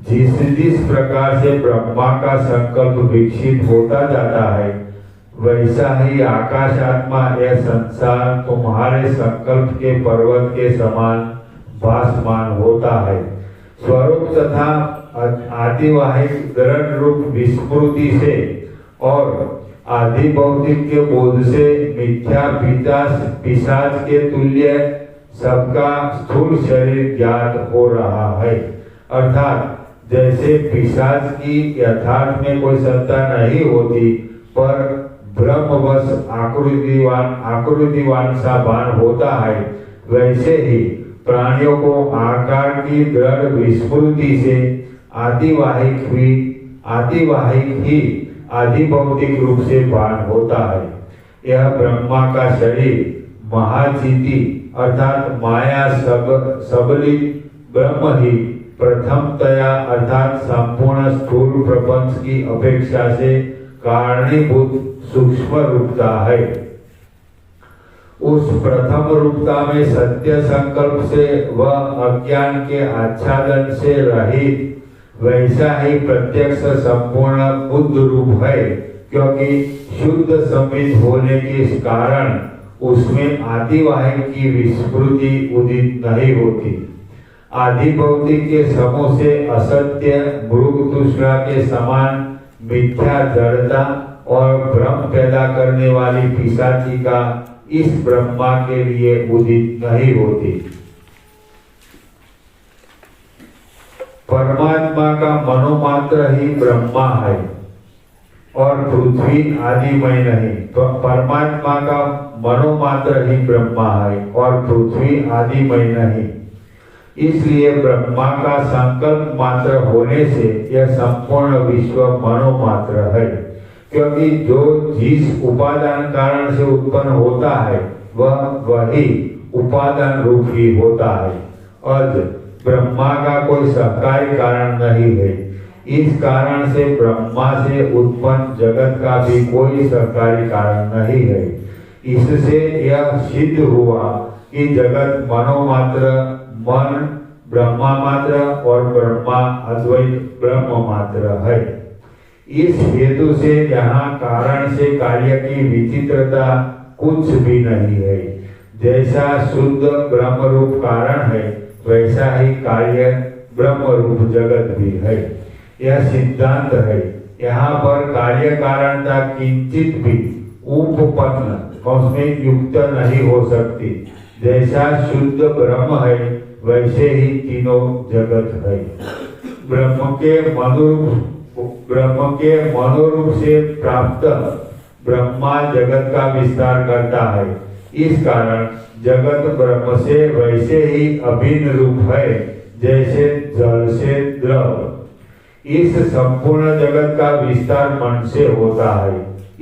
जिस प्रकार से ब्रह्मा का संकल्प विकसित होता जाता है, वैसा ही आकाश आत्मा यह संसार तुम्हारे संकल्प के पर्वत के समान भासमान होता है। स्वरूप तथा आदिवाहिक दृढ़ रूप विस्मृति से और आदि भौतिक के बोध से मिथ्या पिशाच के तुल्य सबका स्थूल शरीर ज्ञात हो रहा है। अर्थात जैसे पिशाच की यथार्थ में कोई सत्ता नहीं होती, पर ब्रह्मवश आकृतिवान सा भान होता है, वैसे ही प्राणियों को आकार की दृढ़ विस्मृति से आदिवाहिक ही आदिभौतिक रूप से भान होता है। यह ब्रह्मा का शरीर महाचिति अर्थात माया सबलित ब्रह्म ही प्रथमतया अर्थात संपूर्ण स्थूल प्रपंच की अपेक्षा से कारणीभूत सूक्ष्म रूपता है। उस प्रथम रूपता में सत्य संकल्प से व अज्ञान के आच्छादन से रहित वैसा ही प्रत्यक्ष संपूर्ण बुद्ध रूप है, क्योंकि शुद्ध संबित होने के कारण उसमें आदिवाहिक की विस्मृति उदित नहीं होती। आदि भौतिक के समूह से असत्य मृग तृष्णा के समान मिथ्या जड़ता और भ्रम पैदा करने वाली पिशाची का इस ब्रह्मा के लिए उदित नहीं होती। परमात्मा का मनोमात्र ही ब्रह्मा है और पृथ्वी आदिमय नहीं। तो परमात्मा का मनोमात्र ही ब्रह्मा है और पृथ्वी आदिमय नहीं। इसलिए ब्रह्मा का संकल्प मात्र होने से यह संपूर्ण विश्व मनोमात्र है, क्योंकि जो जिस उपादान कारण से उत्पन्न होता है वह वही उपादान रूप ही होता है। अज ब्रह्मा का कोई सहकारी कारण नहीं है। इस कारण से ब्रह्मा से उत्पन्न जगत का भी कोई सहकारी कारण नहीं है। इससे यह सिद्ध हुआ कि जगत मनोमात्र, मन ब्रह्मा मात्र और ब्रह्मा अद्वैत ब्रह्म मात्र है। इस हेतु से यहाँ कारण से कार्य की विचित्रता कुछ भी नहीं है। जैसा शुद्ध ब्रह्म रूप कारण है, वैसा ही कार्य ब्रह्म रूप जगत भी है। यह सिद्धांत है। यहाँ पर कार्य कारणता किंचित भी उपपन्न उसमें युक्त नहीं हो सकती। जैसा शुद्ध ब्रह्म है, वैसे ही तीनों जगत है। ब्रह्म के मनोरूप से प्राप्त ब्रह्मा जगत का विस्तार करता है। इस कारण जगत ब्रह्म से वैसे ही अभिन्न रूप है जैसे जल से द्रव। इस संपूर्ण जगत का विस्तार मन से होता है।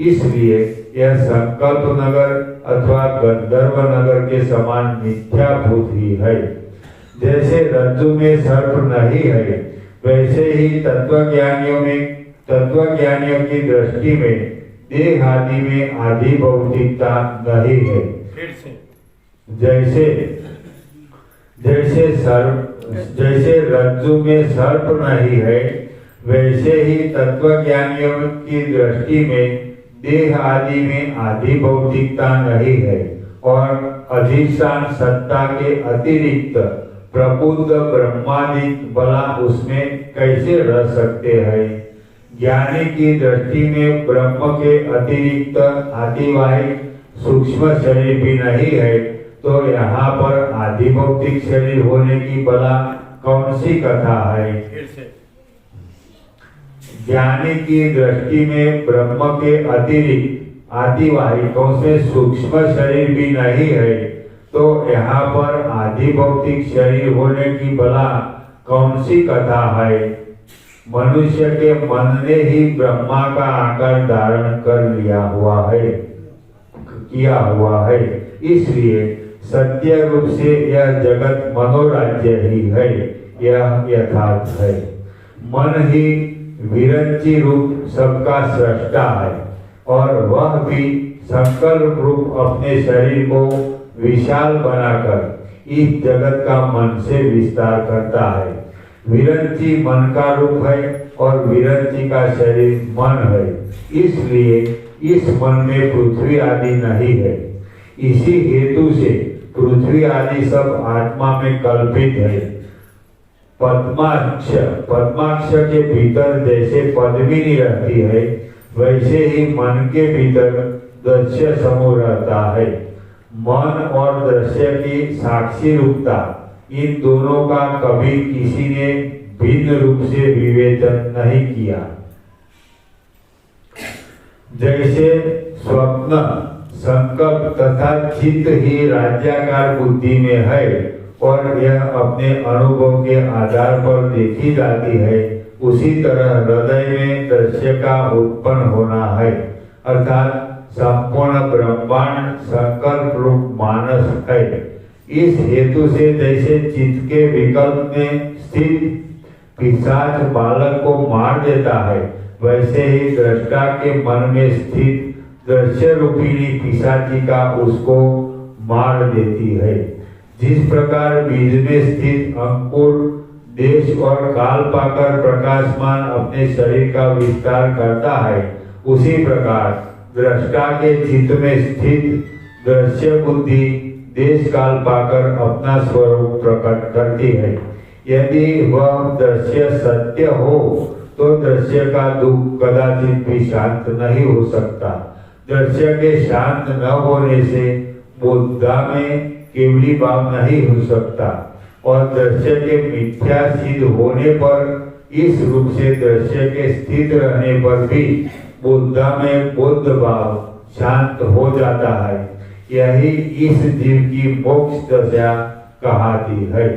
इसलिए यह संकल्प नगर अथवा गंधर्व नगर के समान मिथ्याभूत ही है। जैसे रज्जु में सर्प नहीं है, वैसे ही तत्वज्ञानियों की दृष्टि में देह आदि में आदि भौतिकता नहीं है। जैसे रज्जु में सर्प नहीं है, वैसे ही तत्वज्ञानियों की दृष्टि में देह आदि में आदि भौतिकता नहीं है और अधिष्ठान सत्ता के अतिरिक्त प्रबुद्ध ब्रह्मादिक बला उसमें कैसे रह सकते हैं। ज्ञानी की दृष्टि में ब्रह्म के अतिरिक्त आदिवाहिक सूक्ष्म शरीर भी नहीं है, तो यहाँ पर आदि भौतिक शरीर होने की बला कौन सी कथा है। ज्ञानी की दृष्टि में ब्रह्म के अतिरिक्त आदिवाहिकों से सूक्ष्म शरीर भी नहीं है, तो यहाँ पर आदि भौतिक शरीर होने की भला कौन सी कथा है। मनुष्य के मन ने ही ब्रह्मा का आकार धारण किया हुआ है। इसलिए सत्य रूप से यह जगत मनोराज्य ही है, यह यथार्थ है। मन ही विरंची रूप सबका सृष्टा है और वह भी संकल्प रूप अपने शरीर को विशाल बनाकर इस जगत का मन से विस्तार करता है। विरंची मन का रूप है और विरंची का शरीर मन है। इसलिए इस मन में पृथ्वी आदि नहीं है। इसी हेतु से पृथ्वी आदि सब आत्मा में कल्पित है। पद्माक्ष के भीतर जैसे पद्मिनी रहती है, वैसे ही मन के भीतर दृश्य समूह रहता है। मन और दृश्य की साक्षी रूपता, इन दोनों का कभी किसी ने भिन्न रूप से विवेचन नहीं किया। जैसे स्वप्न, संकल्प तथा चित्त ही राज्याकार बुद्धि में है और यह अपने अनुभव के आधार पर देखी जाती है, उसी तरह हृदय में दृश्य का उत्पन्न होना है, अर्थात संपूर्ण ब्रह्मांड संकल्प रूप मानस है। इस हेतु से जैसे चित्त के विकल्प में स्थित पिशाच बालक को मार देता है, वैसे ही दृष्टा के मन में स्थित दृश्य रूपिणी पिशाचिका उसको मार देती है। जिस प्रकार बीज में स्थित अंकुर देश और काल पाकर प्रकाशमान अपने शरीर का विस्तार करता है, उसी प्रकार दृष्टा के चित्त में स्थित दृश्य बुद्धि देश काल पाकर अपना स्वरूप प्रकट करती है। यदि वह दृश्य सत्य हो तो दृश्य का दुख कदाचित भी शांत नहीं हो सकता। दृश्य के शांत न होने से बुद्धा में केवली भाव नहीं हो सकता और दृश्य के मिथ्या सिद्ध होने पर इस रूप से दृश्य के स्थित रहने पर भी बुद्धा में बुद्ध भाव शांत हो जाता है। यही इस जीव की मोक्ष दशा कहाती है।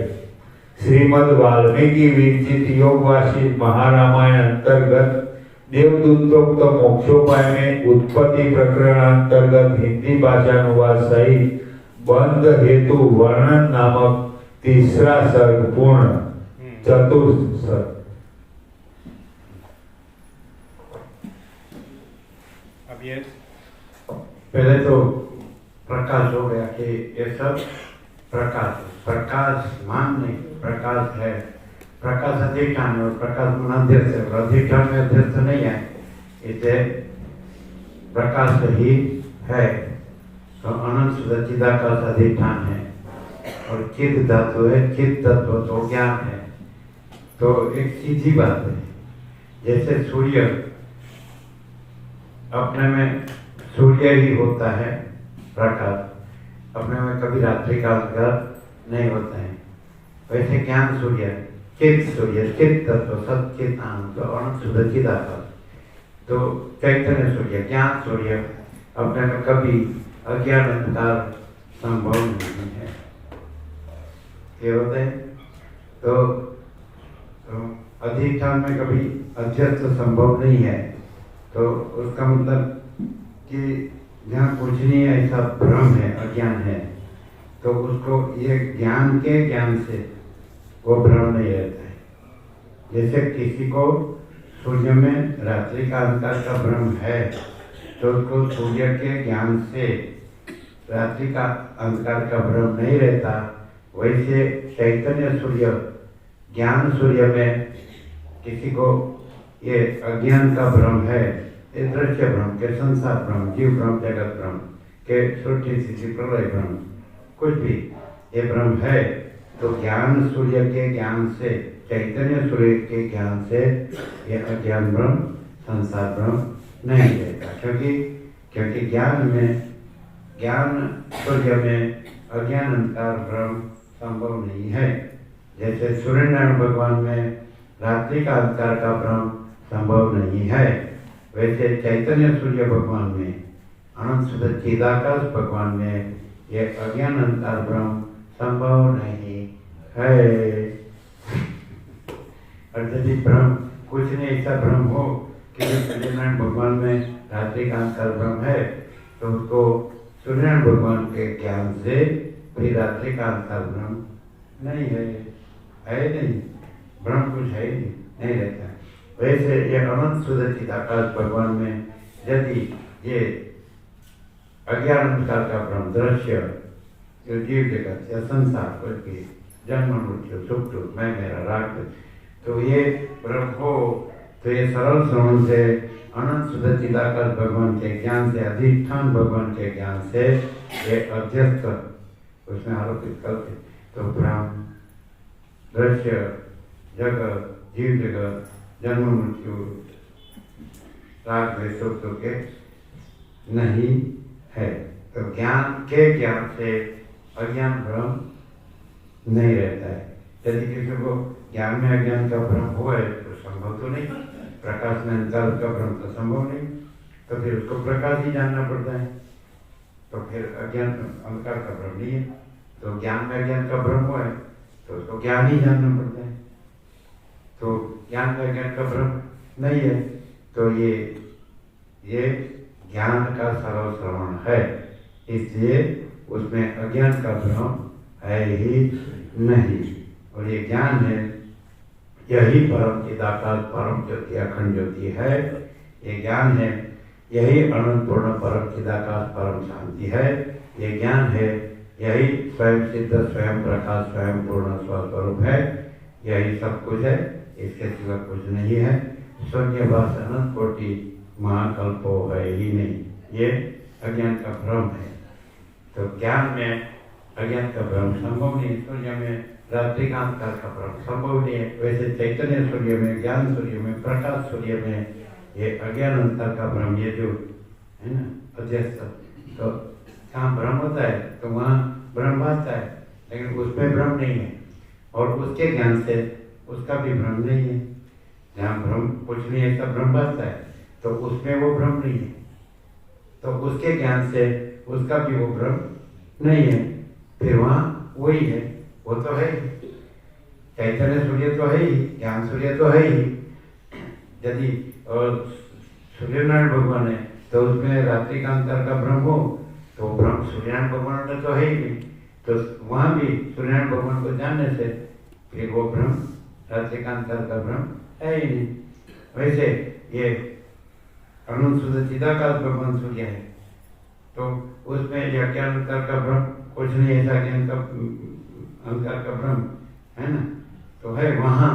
श्रीमद् वाल्मीकि विरचित योग वासिष्ठ महारामायण अंतर्गत देवदूतोक्त मोक्षोपाय में उत्पत्ति प्रकरण अंतर्गत हिंदी भाषानुवाद सहित बंध हेतु वर्णन नामक तीसरा सर्ग पूर्ण। चतुर्थ सर्ग। अब ये पहले तो प्रकाश हो गया कि ये सब प्रकाश मान नहीं, प्रकाश है। प्रकाश अधिष्ठान है और प्रकाश मन अध्यक्ष है, और अधिष्ठान में अध्यक्ष नहीं है, इसे प्रकाश ही है। तो अनंत सच्चिदाकाश अधिष्ठान है और चित धातु है, चित तत्व तो ज्ञान है। तो एक सीधी बात है, जैसे सूर्य अपने में सूर्य ही होता है, प्रकाश अपने में कभी रात्रि का अंधकार नहीं होता है, वैसे ज्ञान सूर्य, चित सूर्य, चित तत्व सचित आनंद अनंत सच्चिदाकाश। तो चैतन्य सूर्य, ज्ञान सूर्य अपने में कभी अज्ञान अंधकार संभव नहीं है। ये होते हैं तो अधिष्ठान में कभी अध्यस्त संभव नहीं है। तो उसका मतलब कि जहाँ कुछ नहीं है, ऐसा भ्रम है, अज्ञान है, तो उसको ये ज्ञान के ज्ञान से वो भ्रम नहीं रहता है। जैसे किसी को सूर्य में रात्रि का अंधकार का भ्रम है, तो उसको सूर्य के ज्ञान से रात्रि का अंधकार का भ्रम नहीं रहता। वैसे चैतन्य सूर्य, ज्ञान सूर्य में किसी को ये अज्ञान का भ्रम है, ये दृश्य भ्रम के, संसार भ्रम, जीव भ्रम, जगत भ्रम के, सृष्टि स्थिति प्रलय भ्रम, कुछ भी ये भ्रम है, तो ज्ञान सूर्य के ज्ञान से, चैतन्य सूर्य के ज्ञान से ये अज्ञान भ्रम, संसार भ्रम नहीं रहता। क्योंकि ज्ञान में, ज्ञान सूर्य में अज्ञान अंधकार भ्रम संभव नहीं है। जैसे सूर्यनारायण भगवान में रात्रि का अंधकार का भ्रम संभव नहीं है, वैसे चैतन्य सूर्य भगवान में, अनंत सच्चिदाकाश भगवान में ये अज्ञान अंधकार भ्रम संभव नहीं है। और यदि भ्रम कुछ नहीं, ऐसा भ्रम हो कि सूर्यनारायण भगवान में रात्रि का अंधकार भ्रम है, तो उसको सूर्यनारायण भगवान के ज्ञान से भी रात्रि का अंधकार भ्रम नहीं है, नहीं, भ्रम कुछ है नहीं रहता। वैसे ये अनंत सच्चिदाकाश भगवान में यदि ये अज्ञान अंधकार का भ्रम, दृश्य, जो जीव जगत या संसार, कुछ भी जन्म मृत्यु सुख दुख, मैं मेरा राग, तो ये भ्रम हो, तो ये सरल श्रवण से अनंत सच्चिदाकाश भगवान के ज्ञान से, अधिष्ठान भगवान के ज्ञान से ये अध्यस्त उसमें आरोपित करते, तो भ्रम, दृश्य जगत, जीव जगत, जन्म मृत्यु, राग द्वेष सुख दुख नहीं है। तो ज्ञान से अज्ञान भ्रम नहीं रहता है। यदि किसी को ज्ञान में अज्ञान का भ्रम हुआ है तो संभव तो नहीं, प्रकाश में अंधकार का भ्रम तो संभव नहीं, तो फिर उसको प्रकाश ही जानना पड़ता है। तो फिर अज्ञान अंधकार का भ्रम नहीं है, तो ज्ञान में अज्ञान का भ्रम हुआ है तो उसको ज्ञान ही जानना पड़ता है। तो ज्ञान में अज्ञान का भ्रम नहीं है तो ये ज्ञान का सरल श्रवण है, इसलिए उसमें अज्ञान का भ्रम है ही नहीं। और ये ज्ञान है, यही परम चिदाकाश परम ज्योति अखंड ज्योति है। ये ज्ञान है, यही अनंत पूर्ण परम चिदाकाश परम शांति है। ये ज्ञान है, यही स्वयं सिद्ध स्वयं प्रकाश स्वयं पूर्ण स्वस्वरूप है। यही सब कुछ है, इसके सिवा कुछ नहीं है। शून्यवास अनंत कोटि महाकल्पो है ही नहीं, ये अज्ञान का भ्रम है। तो ज्ञान में अज्ञान का भ्रम संभव नहीं, सूर्य में रात्रिकांत का भ्रम संभव नहीं है। वैसे चैतन्य सूर्य में, ज्ञान सूर्य में, प्रकाश सूर्य में ये अज्ञान अंतर का भ्रम, ये जो है ना अध्यस्त, तो जहाँ भ्रम होता है तो वहाँ भ्रम भासता है, लेकिन उसमें भ्रम नहीं है। और उसके ज्ञान से उसका भी भ्रम नहीं है। जहाँ भ्रम कुछ नहीं ऐसा भ्रम भासता है तो उसमें वो भ्रम नहीं है, तो उसके ज्ञान से उसका भी वो भ्रम नहीं है। फिर वहाँ वही है, वो तो है ही, चैतन्य सूर्य तो है ही, ज्ञान सूर्य तो है ही। यदि सूर्यनारायण भगवान है तो उसमें रात्रि का अंतर का भ्रम हो तो भ्रम सूर्यनारायण भगवान का तो है ही नहीं, तो वहाँ भी सूर्यनारायण भगवान को जानने से फिर वो भ्रम रात्रि का अंतर का भ्रम है ही नहीं। वैसे ये अनंत शुद्ध चिदाकाश भगवान सूर्य है तो उसमें यह ज्ञान अंतर का भ्रम कुछ नहीं, ऐसा ज्ञान का अंतर का भ्रम है ना, तो है वहाँ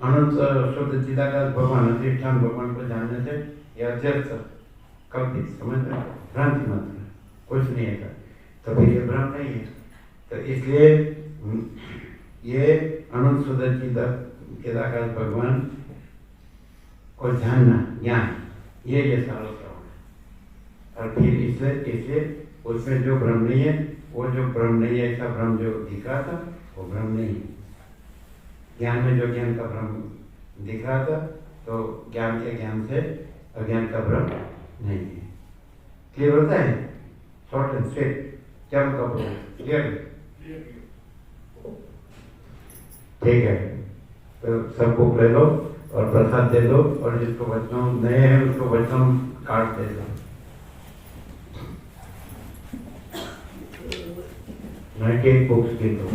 अनंत शुद्ध चिदाकाश भगवान अधिष्ठान भगवान को जानने से यह अध्यर्थ कल्पित समझ रहे, भ्रांति मात्र, कुछ नहीं है, तो फिर ये भ्रम नहीं है। तो इसलिए ये अनंत शुद्ध चिदाकाश भगवान को जानना ज्ञान, ये सरल श्रवण है। और फिर इसलिए उसमें जो भ्रम नहीं है, वो जो भ्रम नहीं है, ऐसा भ्रम जो दिख रहा था वो भ्रम नहीं है। ज्ञान में जो ज्ञान का भ्रम दिख रहा था तो ज्ञान के ज्ञान से अज्ञान का भ्रम नहीं है। क्लियर होता है? शॉर्ट एंड स्वीट, क्या मतलब क्लियर? ठीक है, तो सब बुक ले लो और प्रसाद दे दो, और जिसको बच्चों नए हैं उसको बच्चों कार्ड दे दो। नए बुक्स दे दो।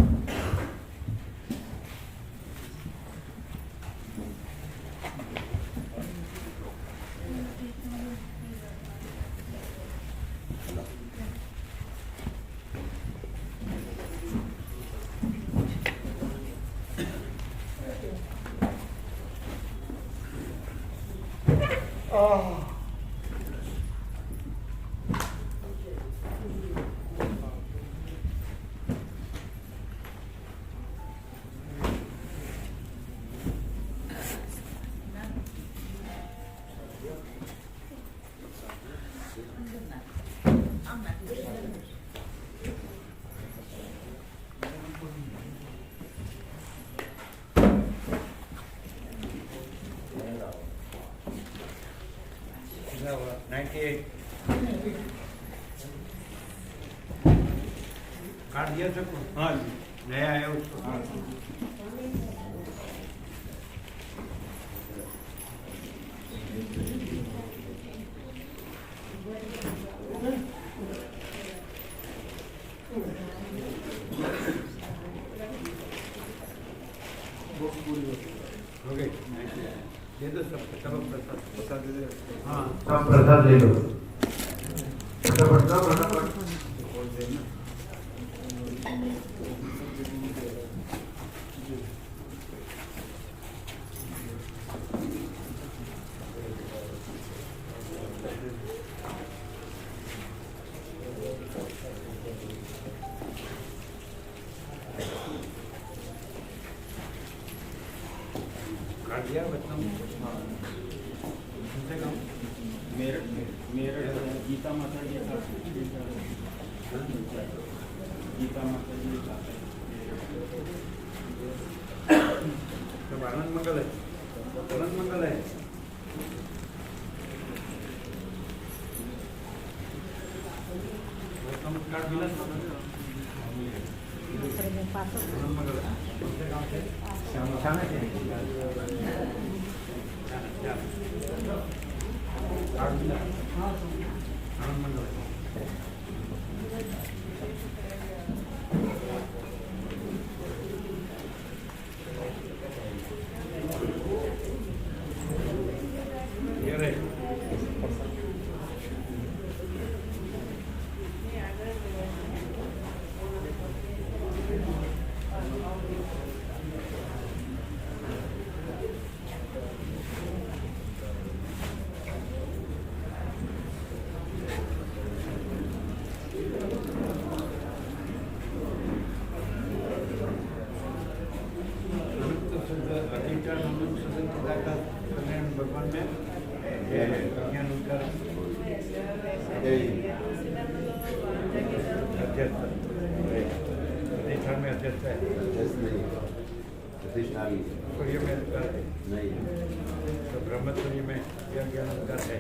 कार्ड दिया सबको? हाँ जी, नया आया उसको। हाँ दे दो सब प्रसाद दे दो। हाँ सब प्रसाद ले लो। मेरठ गीता माता जी का गीता माता जी सब आनंद मंगल है, आनंद मंगल है। कार्ड मिला आनंद मंगल है। छाना से कार्ड मिला आनंद मंगल है। भगवान में ज्ञान उनका अधिष्ठान में अध्यक्ष है, सूर्य में अंतर है नहीं, तो ब्रह्म सूर्य में यह ज्ञान अंतर है।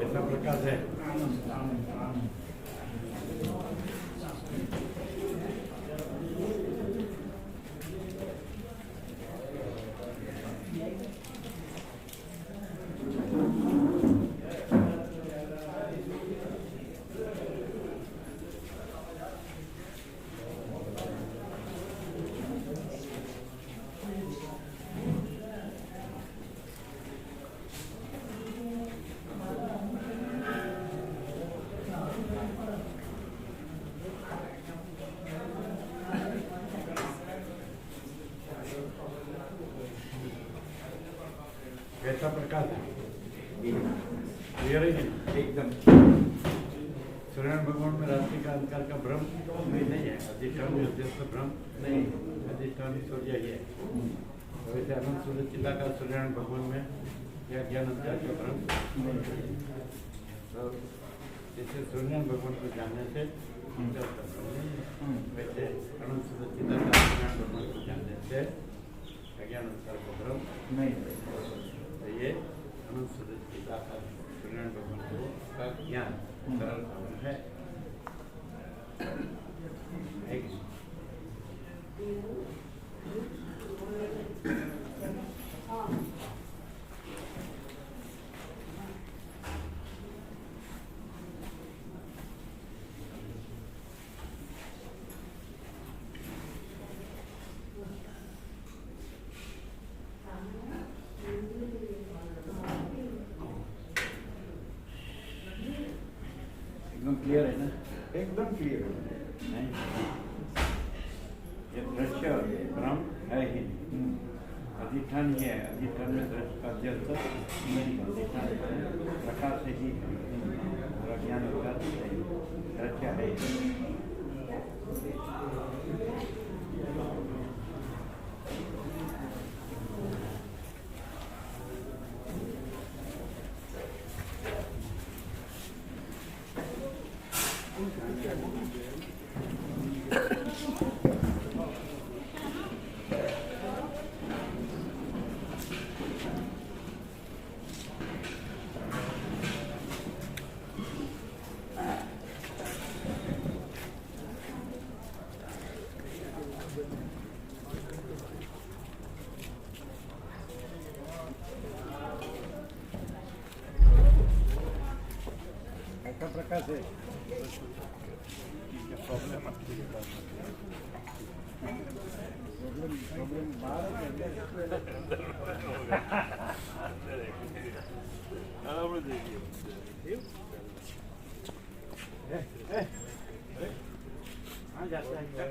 ऐसा प्रकाश है। कैसा प्रकाश है, क्लियर ही नहीं एकदम। सूर्यनारायण भगवान में रात्रि का अंधकार का भ्रम नहीं है, अधिष्ठान में अध्यक्ष भ्रम नहीं, अधिष्ठान सूर्य ही है। वैसे अनंत सूर्य चिल्लाकार सूर्यनारायण भगवान में यह ज्ञान अंधकार का भ्रम तो जैसे सूर्यनारायण भगवान को जानने से वैसे अनंत सूर्य चिल्लाकार सूर्यनारायण भगवान को जानने से अज्ञान अंधकार का भ्रम नहीं। ये अनंत सूर्यनारायण भगवान का ज्ञान सरल है। एकदम क्लियर है ना, एकदम क्लियर है नहीं। ये दृश्य ब्रह्म है ही, अधिष्ठान ही है, अधिष्ठान में दृश्य का अध्यक्ष अधिष्ठान प्रकाश ही ज्ञान का दृश्य है। ऐसा प्रकाश है प्रॉब्लम जाता है